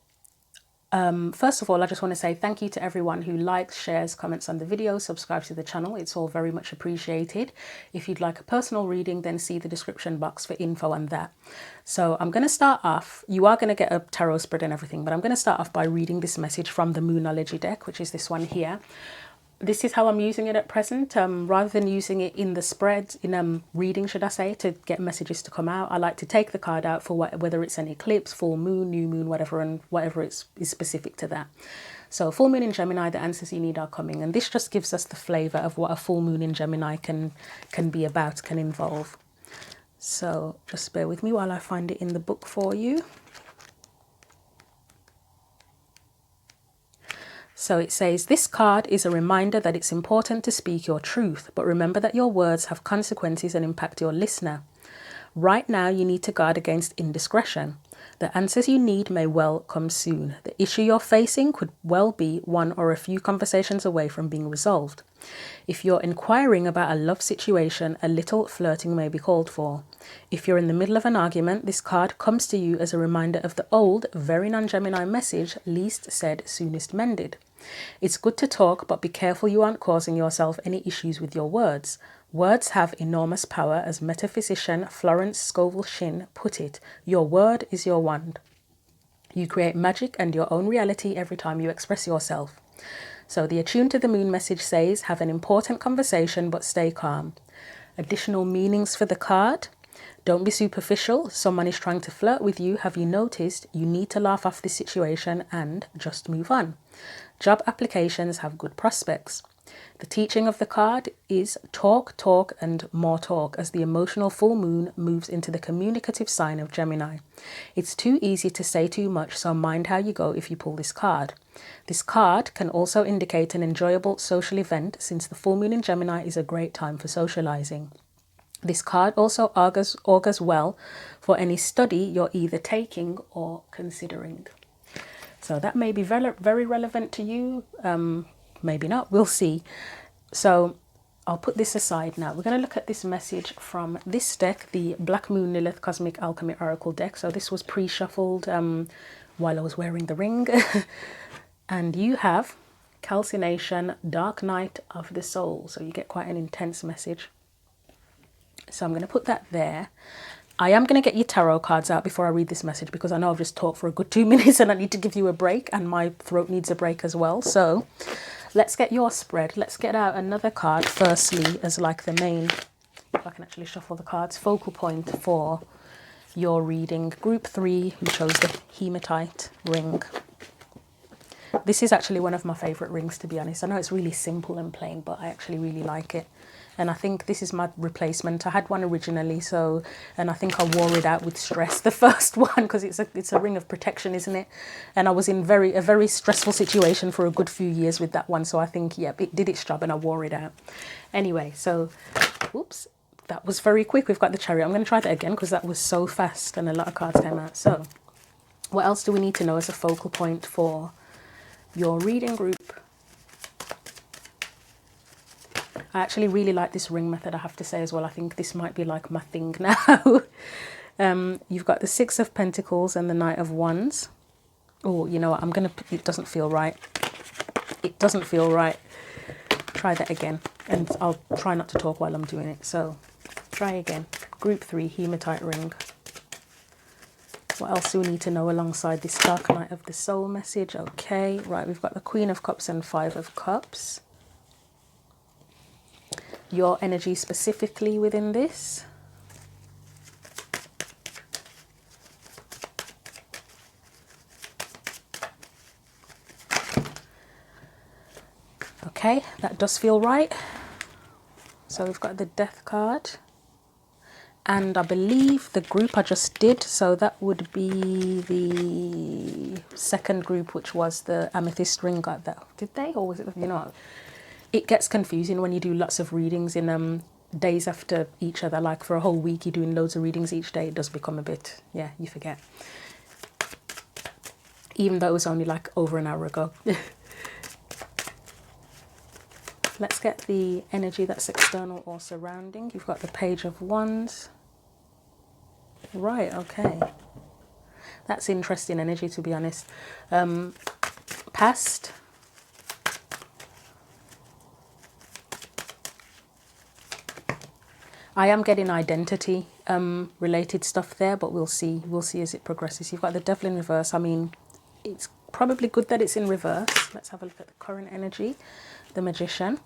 S1: first of all, I just want to say thank you to everyone who likes, shares, comments on the video, subscribes to the channel. It's all very much appreciated. If you'd like a personal reading, then see the description box for info on that. So I'm going to start off, you are going to get a tarot spread and everything, but I'm going to start off by reading this message from the Moonology deck, which is this one here. This is how I'm using it at present. Rather than using it in the spread, in reading, should I say, to get messages to come out, I like to take the card out for whether it's an eclipse, full moon, new moon, whatever, and whatever is specific to that. So full moon in Gemini, the answers you need are coming. And this just gives us the flavour of what a full moon in Gemini can be about, can involve. So just bear with me while I find it in the book for you. So it says, this card is a reminder that it's important to speak your truth, but remember that your words have consequences and impact your listener. Right now, you need to guard against indiscretion. The answers you need may well come soon. The issue you're facing could well be one or a few conversations away from being resolved. If you're inquiring about a love situation, a little flirting may be called for. If you're in the middle of an argument, this card comes to you as a reminder of the old, very non-Gemini message, least said, soonest mended. It's good to talk, but be careful you aren't causing yourself any issues with your words. Words have enormous power, as metaphysician Florence Scovel Shinn put it. Your word is your wand. You create magic and your own reality every time you express yourself. So the Attune to the Moon message says, have an important conversation, but stay calm. Additional meanings for the card. Don't be superficial. Someone is trying to flirt with you. Have you noticed? You need to laugh off this situation and just move on. Job applications have good prospects. The teaching of the card is talk, talk, and more talk as the emotional full moon moves into the communicative sign of Gemini. It's too easy to say too much, so mind how you go if you pull this card. This card can also indicate an enjoyable social event, since the full moon in Gemini is a great time for socializing. This card also augurs well for any study you're either taking or considering. So that may be very relevant to you, maybe not, we'll see. So I'll put this aside now. We're going to look at this message from this deck, the Black Moon Lilith Cosmic Alchemy Oracle deck. So this was pre-shuffled while I was wearing the ring. And you have Calcination, Dark Night of the Soul. So you get quite an intense message. So I'm going to put that there. I am going to get your tarot cards out before I read this message, because I know I've just talked for a good 2 minutes and I need to give you a break, and my throat needs a break as well. So let's get your spread. Let's get out another card firstly as like the main, if I can actually shuffle the cards, focal point for your reading. Group 3 who chose the Hematite Ring. This is actually one of my favourite rings, to be honest. I know it's really simple and plain, but I actually really like it. And I think this is my replacement. I had one originally, and I think I wore it out with stress, the first one, because it's a ring of protection, isn't it? And I was in a very stressful situation for a good few years with that one. So I think, yeah, it did its job and I wore it out. Anyway, so, whoops, that was very quick. We've got the Chariot. I'm going to try that again because that was so fast and a lot of cards came out. So what else do we need to know as a focal point for your reading group? I actually really like this ring method, I have to say as well. I think this might be like my thing now. You've got the Six of Pentacles and the Knight of Wands. Oh, you know what? It doesn't feel right. It doesn't feel right. Try that again. And I'll try not to talk while I'm doing it. So try again. Group 3, Hematite Ring. What else do we need to know alongside this Dark Night of the Soul message? Okay, right. We've got the Queen of Cups and Five of Cups. Your energy specifically within this. Okay, that does feel right. So we've got the Death card. And I believe the group I just did, so that would be the second group, which was the Amethyst Ring, got that. Did they? Or was it, you know, it gets confusing when you do lots of readings in days after each other. Like for a whole week, you're doing loads of readings each day. It does become a bit, yeah, you forget. Even though it was only like over an hour ago. Let's get the energy that's external or surrounding. You've got the Page of Wands. Right, okay. That's interesting energy, to be honest. Past. I am getting identity related stuff there, but we'll see. We'll see as it progresses. You've got the Devil in reverse. I mean, it's probably good that it's in reverse. Let's have a look at the current energy. The Magician.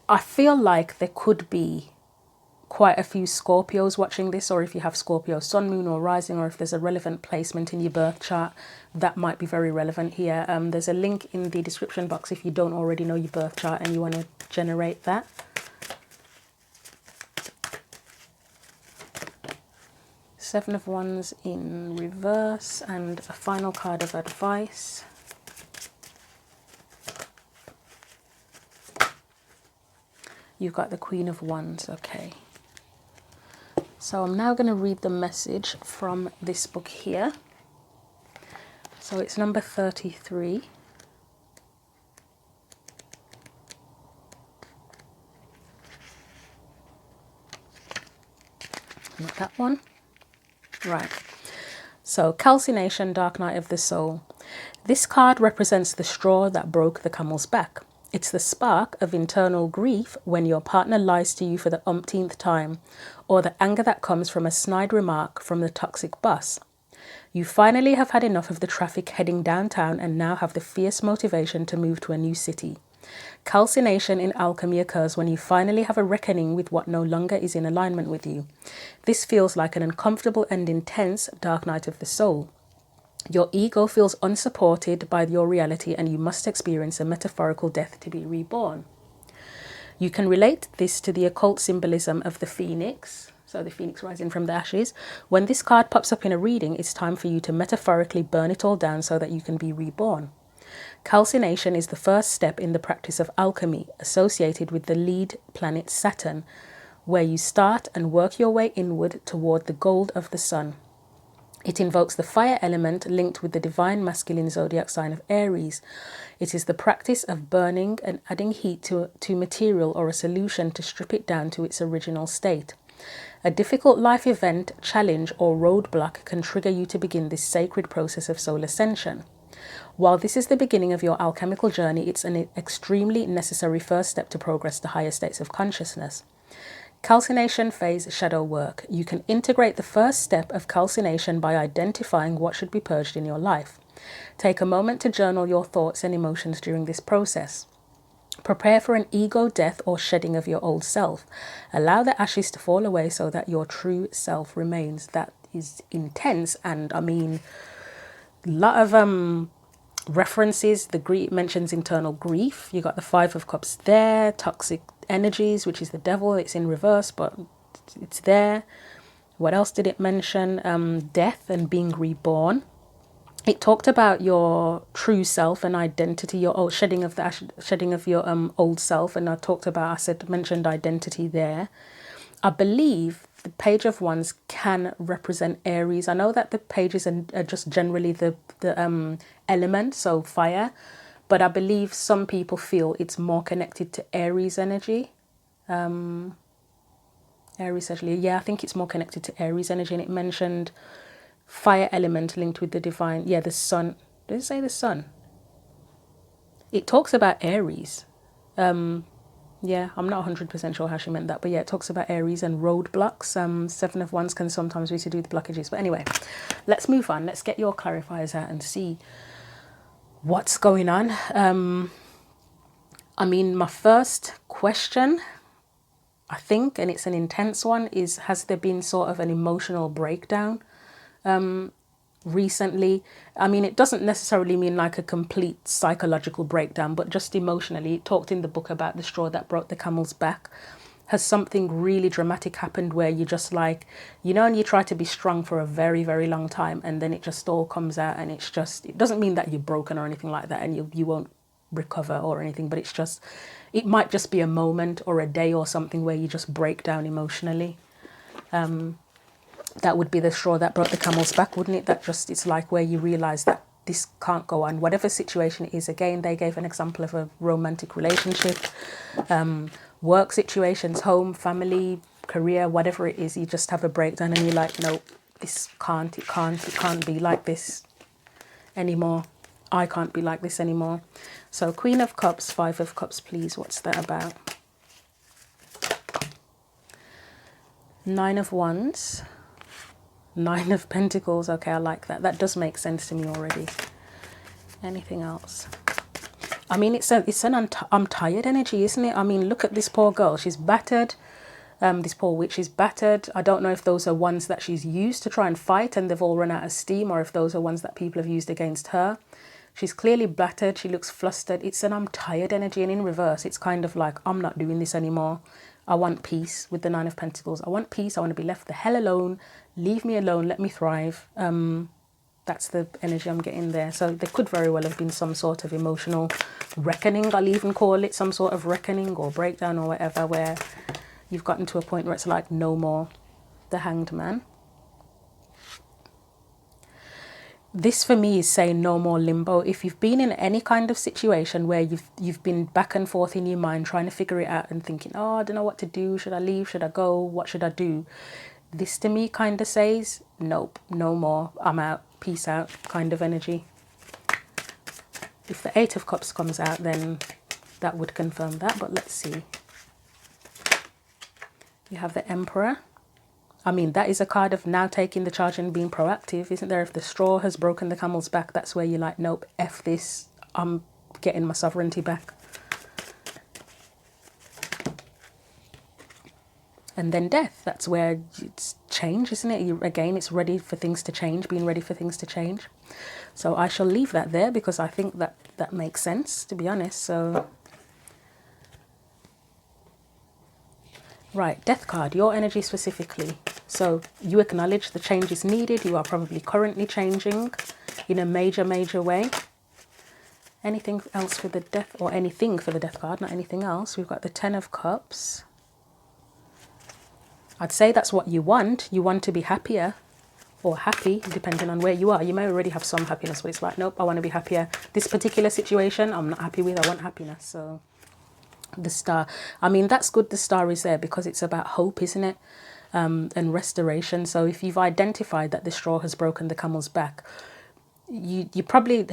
S1: I feel like there could be quite a few Scorpios watching this, or if you have Scorpio Sun, Moon or Rising, or if there's a relevant placement in your birth chart, that might be very relevant here. There's a link in the description box if you don't already know your birth chart and you want to generate that. Seven of Wands in reverse, and a final card of advice. You've got the Queen of Wands, okay. So I'm now going to read the message from this book here. So it's number 33. Not that one. Right. So Calcination, Dark Night of the Soul. This card represents the straw that broke the camel's back. It's the spark of internal grief when your partner lies to you for the umpteenth time, or the anger that comes from a snide remark from the toxic boss. You finally have had enough of the traffic heading downtown and now have the fierce motivation to move to a new city. Calcination in alchemy occurs when you finally have a reckoning with what no longer is in alignment with you. This feels like an uncomfortable and intense dark night of the soul. Your ego feels unsupported by your reality and you must experience a metaphorical death to be reborn. You can relate this to the occult symbolism of the phoenix, so the phoenix rising from the ashes. When this card pops up in a reading, it's time for you to metaphorically burn it all down so that you can be reborn. Calcination is the first step in the practice of alchemy, associated with the lead planet Saturn, where you start and work your way inward toward the gold of the sun. It invokes the fire element linked with the divine masculine zodiac sign of Aries. It is the practice of burning and adding heat to material or a solution to strip it down to its original state. A difficult life event, challenge, or roadblock can trigger you to begin this sacred process of soul ascension. While this is the beginning of your alchemical journey, it's an extremely necessary first step to progress to higher states of consciousness. Calcination phase shadow work. You can integrate the first step of calcination by identifying what should be purged in your life. Take a moment to journal your thoughts and emotions during this process. Prepare for an ego death or shedding of your old self. Allow the ashes to fall away so that your true self remains. That is intense, and I mean, a lot of references. The grief mentions internal grief. You got the Five of Cups there, toxic energies, which is the devil. It's in reverse, but it's there. What else did it mention? Death and being reborn. It talked about your true self and identity, your old shedding of your old self, and mentioned identity there. I believe the Page of Wands can represent Aries. I know that the pages are just generally the element, so fire, but I believe some people feel it's more connected to Aries energy. Aries actually, yeah, I think it's more connected to Aries energy, and it mentioned fire element linked with the divine, yeah, the sun. Did it say the sun? It talks about Aries. Yeah, I'm not 100% sure how she meant that, but yeah, it talks about Aries and roadblocks. Seven of Wands can sometimes be to do with blockages, but anyway, let's move on. Let's get your clarifiers out and see what's going on. I mean, my first question, I think, and it's an intense one, is has there been sort of an emotional breakdown recently. I mean, it doesn't necessarily mean like a complete psychological breakdown, but just emotionally. It talked in the book about the straw that broke the camel's back. Has something really dramatic happened where you just like, you know, and you try to be strong for a very, very long time, and then it just all comes out, and it's just, it doesn't mean that you're broken or anything like that, and you won't recover or anything, but it's just, it might just be a moment or a day or something where you just break down emotionally. That would be the straw that broke the camel's back, wouldn't it? That just, it's like where you realize that this can't go on, whatever situation it is. Again, they gave an example of a romantic relationship, work situations, home, family, career, whatever it is. You just have a breakdown and you're like, no, this can't, it can't be like this anymore. I can't be like this anymore. So Queen of Cups, Five of Cups, please. What's that about? Nine of Wands, Nine of Pentacles. Okay, I like that. That does make sense to me already. Anything else? I mean, it's an I'm tired energy, isn't it? I mean, look at this poor girl. She's battered. This poor witch is battered. I don't know if those are ones that she's used to try and fight and they've all run out of steam, or if those are ones that people have used against her. She's clearly battered. She looks flustered. It's an I'm tired energy, and in reverse, it's kind of like, I'm not doing this anymore. I want peace with the Nine of Pentacles. I want peace. I want to be left the hell alone. Leave me alone. Let me thrive. That's the energy I'm getting there. So there could very well have been some sort of emotional reckoning. I'll even call it some sort of reckoning or breakdown or whatever, where you've gotten to a point where it's like no more. The Hanged Man. This for me is saying no more limbo. If you've been in any kind of situation where you've been back and forth in your mind trying to figure it out and thinking, oh, I don't know what to do. Should I leave? Should I go? What should I do? This to me kind of says, nope, no more. I'm out. Peace out kind of energy. If the Eight of Cups comes out, then that would confirm that. But let's see. You have the Emperor. I mean, that is a card of now taking the charge and being proactive, isn't there? If the straw has broken the camel's back, that's where you're like, nope, F this. I'm getting my sovereignty back. And then Death, that's where it's change, isn't it? Again, it's ready for things to change, being ready for things to change. So I shall leave that there because I think that makes sense, to be honest. So, right, Death card, your energy specifically. So you acknowledge the change is needed. You are probably currently changing in a major, major way. Anything else for the Death, or anything for the Death card, not anything else. We've got the Ten of Cups. I'd say that's what you want. You want to be happier or happy, depending on where you are. You may already have some happiness, but it's like, nope, I want to be happier. This particular situation, I'm not happy with. I want happiness. So the Star. I mean, that's good. The Star is there because it's about hope, isn't it? And restoration. So if you've identified that the straw has broken the camel's back, you're probably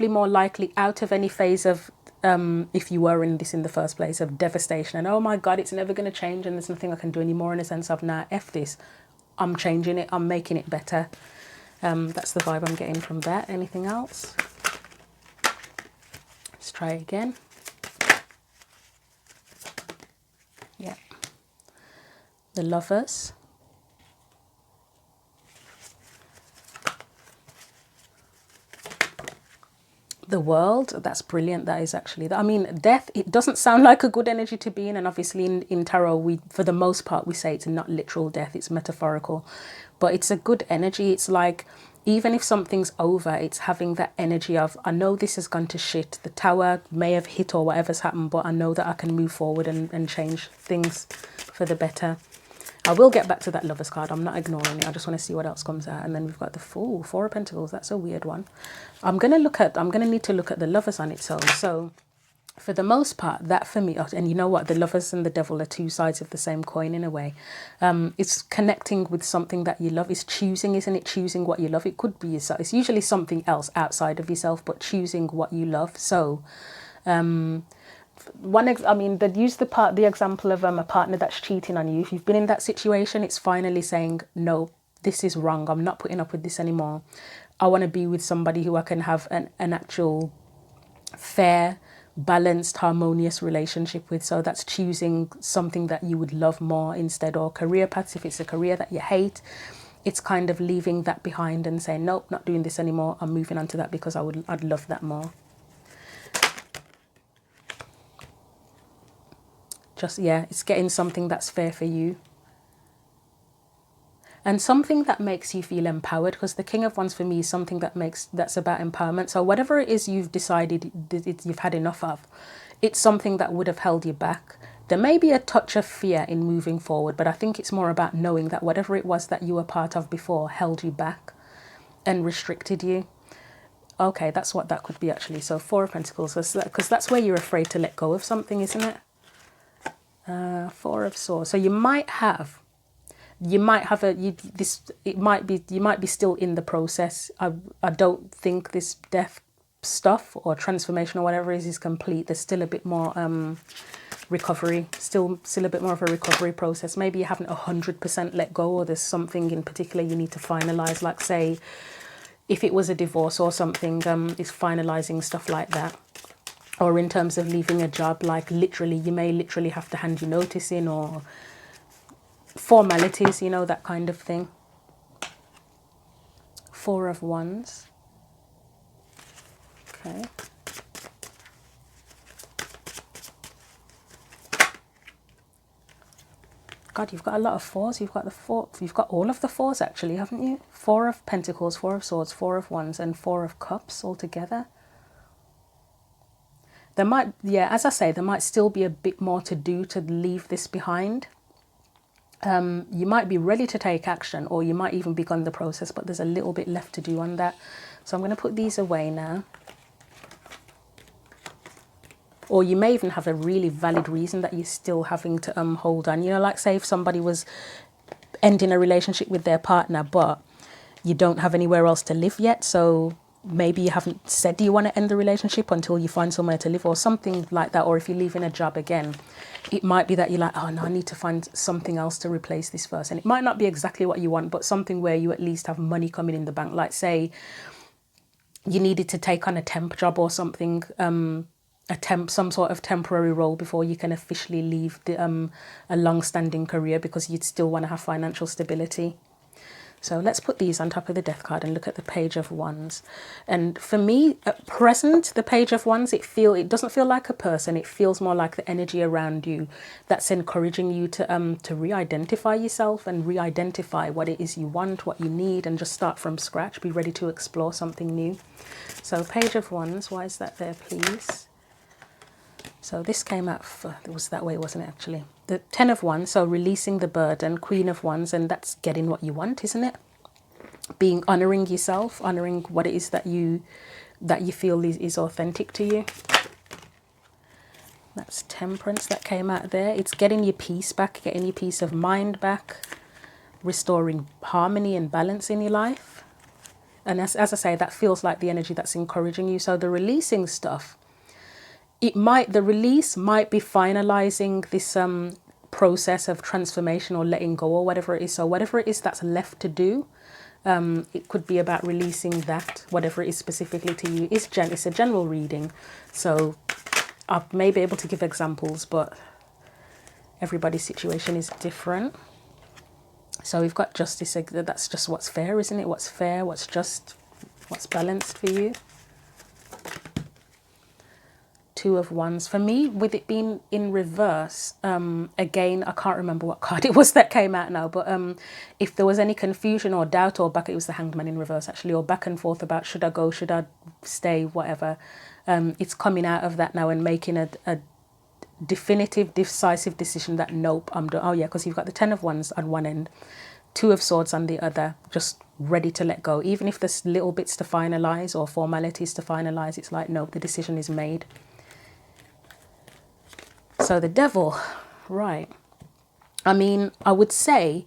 S1: more likely out of any phase of, if you were in this in the first place, of devastation and oh my god, it's never going to change and there's nothing I can do anymore, in a sense of, nah, F this, I'm changing it, I'm making it better. That's the vibe I'm getting from that. Anything else? Let's try again. Yeah. The Lovers. The World. That's brilliant. That is actually, I mean, Death, it doesn't sound like a good energy to be in, and obviously in tarot, we, for the most part, we say it's not literal death, it's metaphorical, but it's a good energy. It's like, even if something's over, it's having that energy of, I know this has gone to shit, the tower may have hit or whatever's happened, but I know that I can move forward and change things for the better. I will get back to that Lovers card. I'm not ignoring it. I just want to see what else comes out. And then we've got the Fool, Four of Pentacles. That's a weird one. I'm going to need to look at the Lovers on its own. So for the most part, that for me, and you know what, the Lovers and the Devil are two sides of the same coin in a way. It's connecting with something that you love. It's choosing, isn't it? Choosing what you love. It could be yourself. It's usually something else outside of yourself, but choosing what you love. So, I mean, they'd use the example of a partner that's cheating on you. If you've been in that situation, it's finally saying, no, this is wrong. I'm not putting up with this anymore. I want to be with somebody who I can have an actual fair, balanced, harmonious relationship with. So that's choosing something that you would love more instead, or career paths if it's a career that you hate. it's kind of leaving that behind and saying, nope, not doing this anymore. I'm moving on to that because I'd love that more. Just, yeah, it's getting something that's fair for you. And something that makes you feel empowered, because the King of Wands for me is something that's about empowerment. So whatever it is you've decided you've had enough of, it's something that would have held you back. There may be a touch of fear in moving forward, but I think it's more about knowing that whatever it was that you were part of before held you back and restricted you. Okay, that's what that could be actually. So Four of Pentacles, because that's where you're afraid to let go of something, isn't it? Four of Swords. So you might have you might be still in the process. I don't think this death stuff or transformation or whatever is complete. There's still a bit more recovery, still a bit more of a recovery process. Maybe you haven't 100% let go, or there's something in particular you need to finalize, like say if it was a divorce or something, is finalizing stuff like that. Or in terms of leaving a job, like literally you may literally have to hand your notice in, or formalities, you know, that kind of thing. Four of Wands. Okay. God, you've got a lot of fours. You've got the four. You've got all of the fours actually, haven't you? Four of Pentacles, Four of Swords, Four of Wands, and Four of Cups all together. There might, yeah, as I say, there might still be a bit more to do to leave this behind. You might be ready to take action, or you might even begun the process, but there's a little bit left to do on that. So I'm going to put these away now. Or you may even have a really valid reason that you're still having to hold on. You know, like say if somebody was ending a relationship with their partner, but you don't have anywhere else to live yet. So maybe you haven't said you want to end the relationship until you find somewhere to live, or something like that. Or if you're leaving a job again, it might be that you're like, oh no, I need to find something else to replace this first. And it might not be exactly what you want, but something where you at least have money coming in the bank. Like say you needed to take on a temp job or something, some sort of temporary role before you can officially leave a long-standing career, because you'd still want to have financial stability. So let's put these on top of the Death card and look at the Page of Wands. And for me, at present, the Page of Wands, it doesn't feel like a person. It feels more like the energy around you that's encouraging you to re-identify yourself and re-identify what it is you want, what you need, and just start from scratch. Be ready to explore something new. So Page of Wands, why is that there, please? So this came out, it was that way, wasn't it, actually? The Ten of Wands, so releasing the burden. Queen of Wands, and that's getting what you want, isn't it? Honouring yourself, honouring what it is that you feel is authentic to you. That's Temperance that came out there. It's getting your peace back, getting your peace of mind back, restoring harmony and balance in your life. And as I say, that feels like the energy that's encouraging you. So the releasing stuff, the release might be finalizing this process of transformation or letting go or whatever it is. So whatever it is that's left to do, it could be about releasing that, whatever it is specifically to you. It's a general reading, so I may be able to give examples, but everybody's situation is different. So we've got justice. That's just what's fair, isn't it? What's fair, what's just, what's balanced for you. Two of Wands. For me, with it being in reverse, again, I can't remember what card it was that came out now, but if there was any confusion or doubt, or it was the Hanged Man in reverse actually, or back and forth about should I go, should I stay, whatever, it's coming out of that now and making a definitive, decisive decision that nope, I'm done. Oh yeah, because you've got the Ten of Wands on one end, Two of Swords on the other, just ready to let go. Even if there's little bits to finalize or formalities to finalize, it's like nope, the decision is made. So the Devil, right. I mean, I would say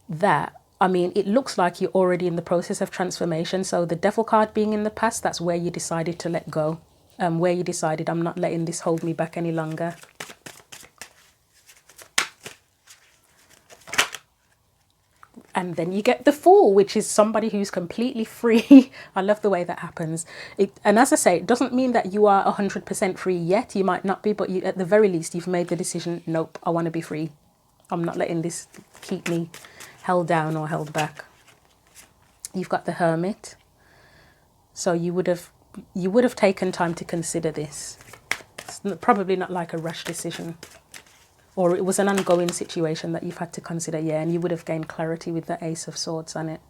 S1: that, it looks like you're already in the process of transformation. So the Devil card being in the past, that's where you decided to let go. Where you decided, I'm not letting this hold me back any longer. And then you get the Fool, which is somebody who's completely free. I love the way that happens. And as I say, it doesn't mean that you are 100% free yet. You might not be, but at the very least, you've made the decision, nope, I want to be free. I'm not letting this keep me held down or held back. You've got the Hermit. So you would have taken time to consider this. It's probably not like a rash decision. Or it was an ongoing situation that you've had to consider, yeah, and you would have gained clarity with the Ace of Swords on it.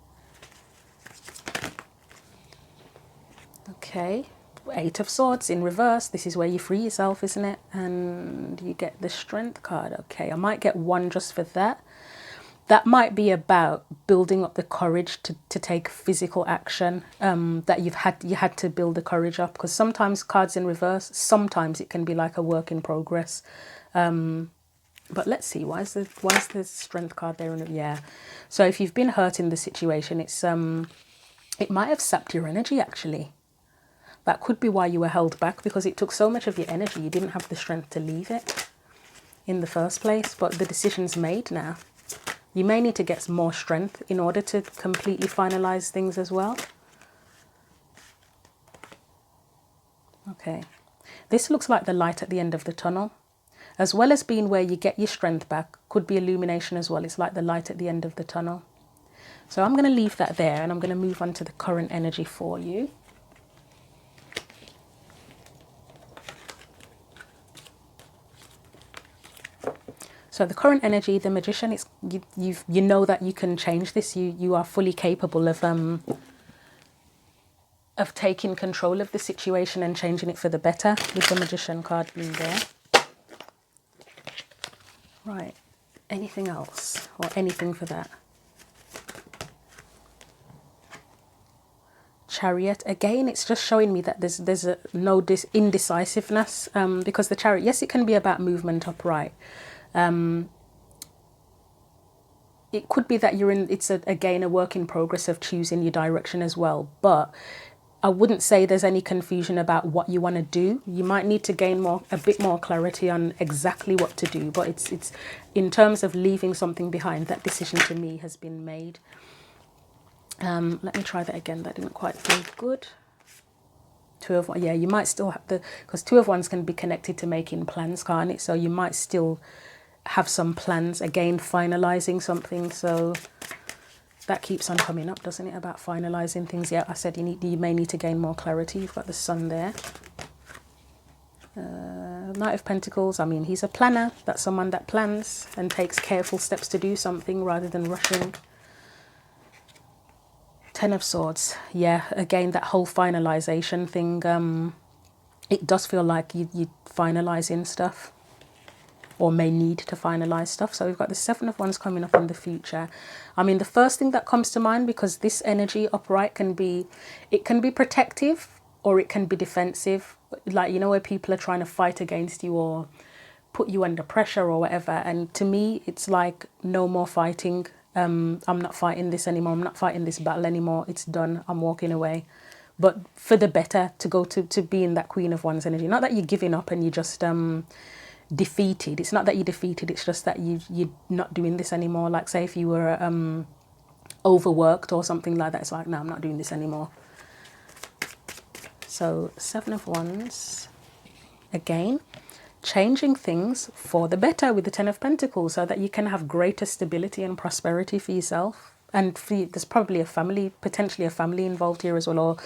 S1: Okay, Eight of Swords in reverse. This is where you free yourself, isn't it? And you get the Strength card. Okay, I might get one just for that. That might be about building up the courage to take physical action, that you had to build the courage up, because sometimes cards in reverse, sometimes it can be like a work in progress. But let's see, why is the Strength card there? Yeah, so if you've been hurt in the situation, it might have sapped your energy actually. That could be why you were held back, because it took so much of your energy, you didn't have the strength to leave it in the first place. But the decision's made now. You may need to get some more strength in order to completely finalize things as well. Okay, this looks like the light at the end of the tunnel. As well as being where you get your strength back, could be illumination as well. It's like the light at the end of the tunnel. So I'm going to leave that there, and I'm going to move on to the current energy for you. So the current energy, the Magician, is you know that you can change this. You are fully capable of taking control of the situation and changing it for the better, with the Magician card being there. Right, anything else, or anything for that? Chariot, again, it's just showing me that there's no indecisiveness, because the Chariot, yes, it can be about movement upright. It could be that again a work in progress of choosing your direction as well, but I wouldn't say there's any confusion about what you want to do. You might need to gain a bit more clarity on exactly what to do, but it's in terms of leaving something behind, that decision to me has been made. Let me try that again. That didn't quite feel good. Two of Wands, yeah, you might still have because Two of Wands can be connected to making plans, can't it? So you might still have some plans, again, finalizing something. So that keeps on coming up, doesn't it, about finalising things? Yeah, I said you may need to gain more clarity. You've got the Sun there. Knight of Pentacles, I mean, he's a planner. That's someone that plans and takes careful steps to do something rather than rushing. Ten of Swords, yeah, again, that whole finalisation thing. It does feel like you're finalising stuff, or may need to finalise stuff. So we've got the Seven of Wands coming up in the future. I mean, the first thing that comes to mind, because this energy upright can be protective or it can be defensive. Like, you know, where people are trying to fight against you or put you under pressure or whatever. And to me, it's like, no more fighting. I'm not fighting this anymore. I'm not fighting this battle anymore. It's done. I'm walking away. But for the better, to go to being that Queen of Wands energy. Not that you're giving up and you just defeated. It's not that you're defeated, it's just that you're not doing this anymore. Like, say if you were overworked or something like that, it's like, no, I'm not doing this anymore. So Seven of Wands, again, changing things for the better with the Ten of Pentacles, so that you can have greater stability and prosperity for yourself. And there's probably potentially a family involved here as well, or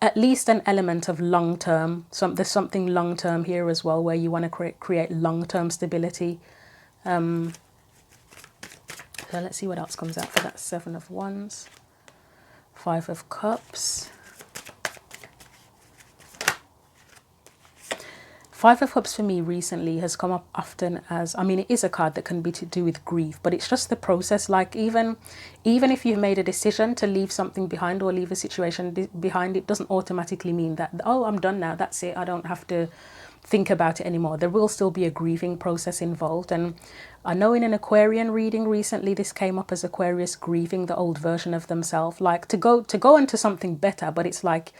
S1: at least an element of long-term. There's something long-term here as well, where you want to create long-term stability. So let's see what else comes out for that Seven of Wands. Five of Cups. Five of Cups for me recently has come up often as, I mean, it is a card that can be to do with grief, but it's just the process. Like, even if you've made a decision to leave something behind or leave a situation behind, it doesn't automatically mean that, oh, I'm done now, that's it, I don't have to think about it anymore. There will still be a grieving process involved. And I know in an Aquarian reading recently, this came up as Aquarius grieving the old version of themselves, like to go into something better. But it's like,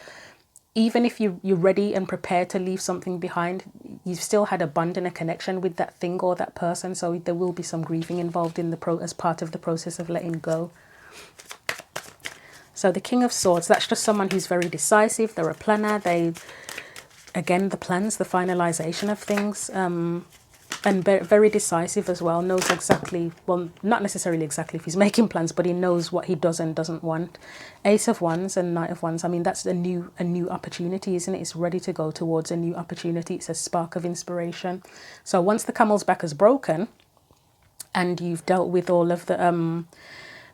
S1: even if you're ready and prepared to leave something behind, you've still had a bond and a connection with that thing or that person. So there will be some grieving involved in as part of the process of letting go. So the King of Swords, that's just someone who's very decisive. They're a planner. Again, the plans, the finalization of things. And very decisive as well, knows exactly, well, not necessarily exactly if he's making plans, but he knows what he does and doesn't want. Ace of Wands and Knight of Wands, I mean, that's a new opportunity, isn't it? It's ready to go towards a new opportunity. It's a spark of inspiration. So once the camel's back is broken and you've dealt with all of the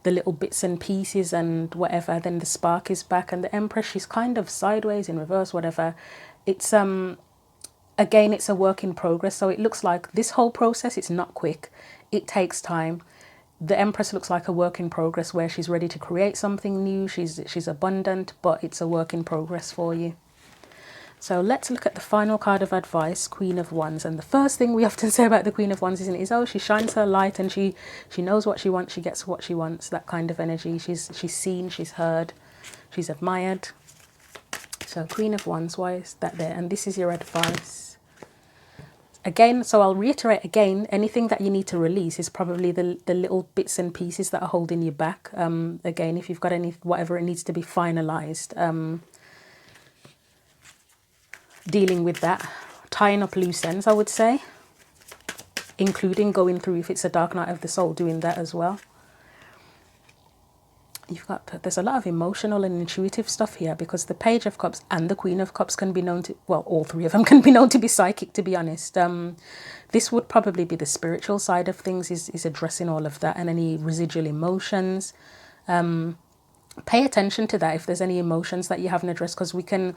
S1: little bits and pieces and whatever, then the spark is back. And the Empress, she's kind of sideways, in reverse, whatever. It's again, it's a work in progress. So it looks like this whole process, it's not quick. It takes time. The Empress looks like a work in progress where she's ready to create something new. She's abundant, but it's a work in progress for you. So let's look at the final card of advice, Queen of Wands. And the first thing we often say about the Queen of Wands, isn't it, is, oh, she shines her light and she knows what she wants, she gets what she wants, that kind of energy. She's seen, she's heard, she's admired. So Queen of Wands, why is that there? And this is your advice. Again, so I'll reiterate again, anything that you need to release is probably the little bits and pieces that are holding you back. Again, if you've got any, whatever it needs to be finalized, dealing with that, tying up loose ends, I would say, including going through, if it's a dark night of the soul, doing that as well. There's a lot of emotional and intuitive stuff here, because the Page of Cups and the Queen of Cups can be known to, well, all three of them can be known to be psychic, to be honest. This would probably be the spiritual side of things, is addressing all of that and any residual emotions. Pay attention to that if there's any emotions that you haven't addressed, because we can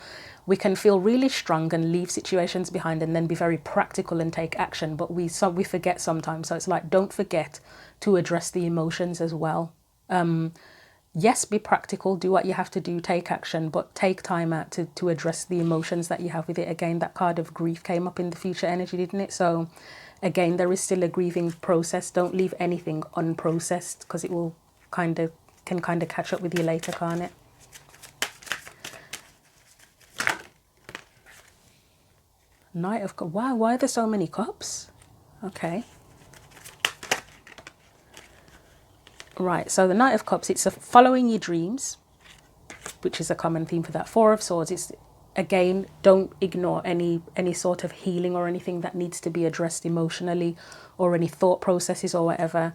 S1: feel really strong and leave situations behind and then be very practical and take action, but we forget sometimes. So it's like, don't forget to address the emotions as well. Yes, be practical, do what you have to do, take action, but take time out to address the emotions that you have with it. Again, that card of grief came up in the future energy, didn't it? So again, there is still a grieving process. Don't leave anything unprocessed, because it will can catch up with you later, can't it? Knight of Cups. Wow, why are there so many cups? Okay. Right, so the Knight of Cups, it's a following your dreams, which is a common theme for that. Four of Swords, it's, again, don't ignore any sort of healing or anything that needs to be addressed emotionally, or any thought processes or whatever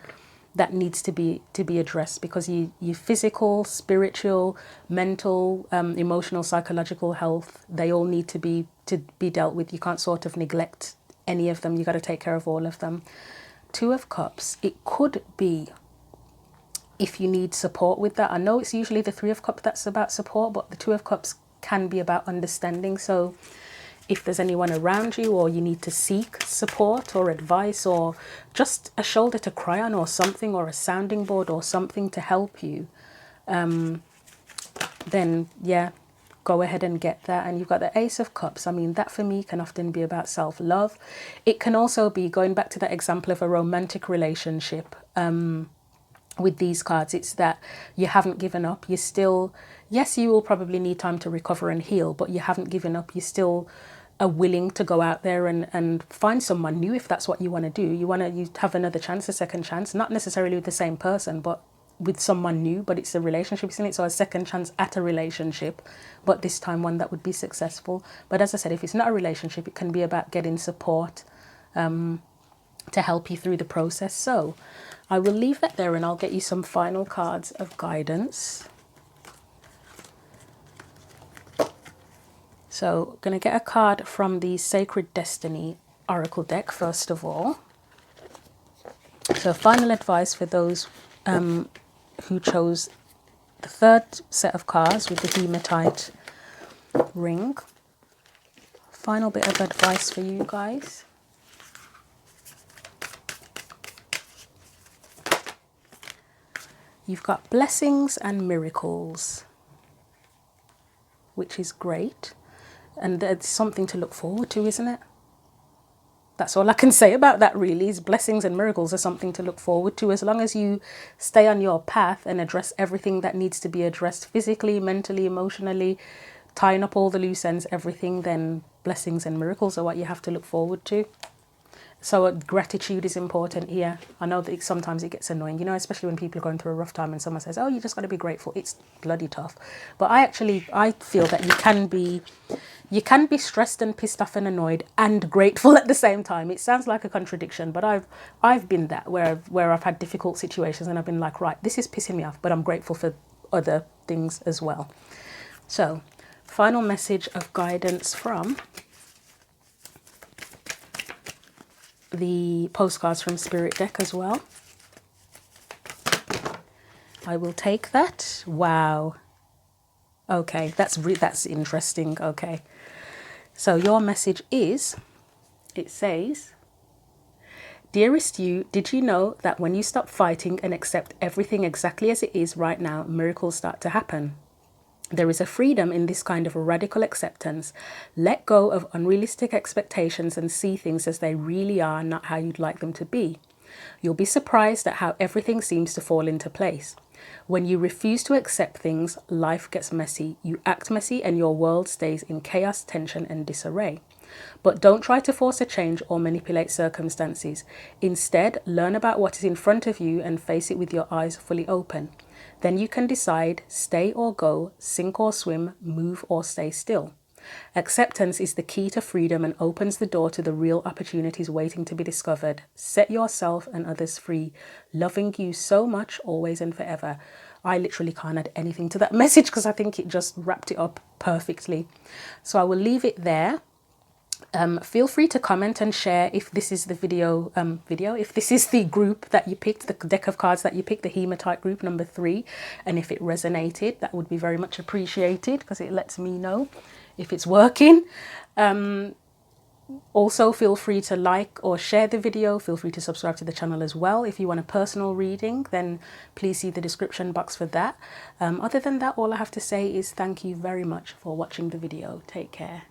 S1: that needs to be addressed, because you physical, spiritual, mental, emotional, psychological health, they all need to be dealt with. You can't sort of neglect any of them. You got to take care of all of them. Two of Cups, it could be, if you need support with that. I know it's usually the Three of Cups that's about support, but the Two of Cups can be about understanding. So if there's anyone around you, or you need to seek support or advice, or just a shoulder to cry on, or something, or a sounding board or something to help you, then yeah, go ahead and get that. And you've got the Ace of Cups. I mean, that for me can often be about self-love. It can also be, going back to that example of a romantic relationship, with these cards, it's that you haven't given up. You still, yes, you will probably need time to recover and heal, but you haven't given up. You still are willing to go out there and find someone new if that's what you want to do. You have another chance, a second chance, not necessarily with the same person, but with someone new. But it's a relationship, isn't it? So a second chance at a relationship, but this time one that would be successful. But as I said, if it's not a relationship, it can be about getting support to help you through the process. So I will leave that there, and I'll get you some final cards of guidance. So I'm going to get a card from the Sacred Destiny Oracle deck first of all. So final advice for those who chose the third set of cards with the Hematite Ring. Final bit of advice for you guys. You've got blessings and miracles, which is great. And it's something to look forward to, isn't it? That's all I can say about that, really, is blessings and miracles are something to look forward to. As long as you stay on your path and address everything that needs to be addressed physically, mentally, emotionally, tying up all the loose ends, everything, then blessings and miracles are what you have to look forward to. So gratitude is important here. I know that sometimes it gets annoying, you know, especially when people are going through a rough time and someone says, oh, you just got to be grateful. It's bloody tough. But I feel that you can be stressed and pissed off and annoyed and grateful at the same time. It sounds like a contradiction, but I've been that where I've had difficult situations and I've been like, right, this is pissing me off, but I'm grateful for other things as well. So, final message of guidance from the postcards from Spirit deck as well. I will take that. Wow. Okay, that's interesting. Okay. So your message is, it says, dearest you, did you know that when you stop fighting and accept everything exactly as it is right now, miracles start to happen? There is a freedom in this kind of radical acceptance. Let go of unrealistic expectations and see things as they really are, not how you'd like them to be. You'll be surprised at how everything seems to fall into place. When you refuse to accept things, life gets messy. You act messy and your world stays in chaos, tension and disarray. But don't try to force a change or manipulate circumstances. Instead, learn about what is in front of you and face it with your eyes fully open. Then you can decide, stay or go, sink or swim, move or stay still. Acceptance is the key to freedom and opens the door to the real opportunities waiting to be discovered. Set yourself and others free. Loving you so much, always and forever. I literally can't add anything to that message because I think it just wrapped it up perfectly. So I will leave it there. Feel free to comment and share if this is the if this is the group that you picked, the deck of cards that you picked, the Hematite group number 3, and if it resonated, that would be very much appreciated because it lets me know if it's working. Also, feel free to like or share the video. Feel free to subscribe to the channel as well. If you want a personal reading, then please see the description box for that. Other than that, all I have to say is thank you very much for watching the video. Take care.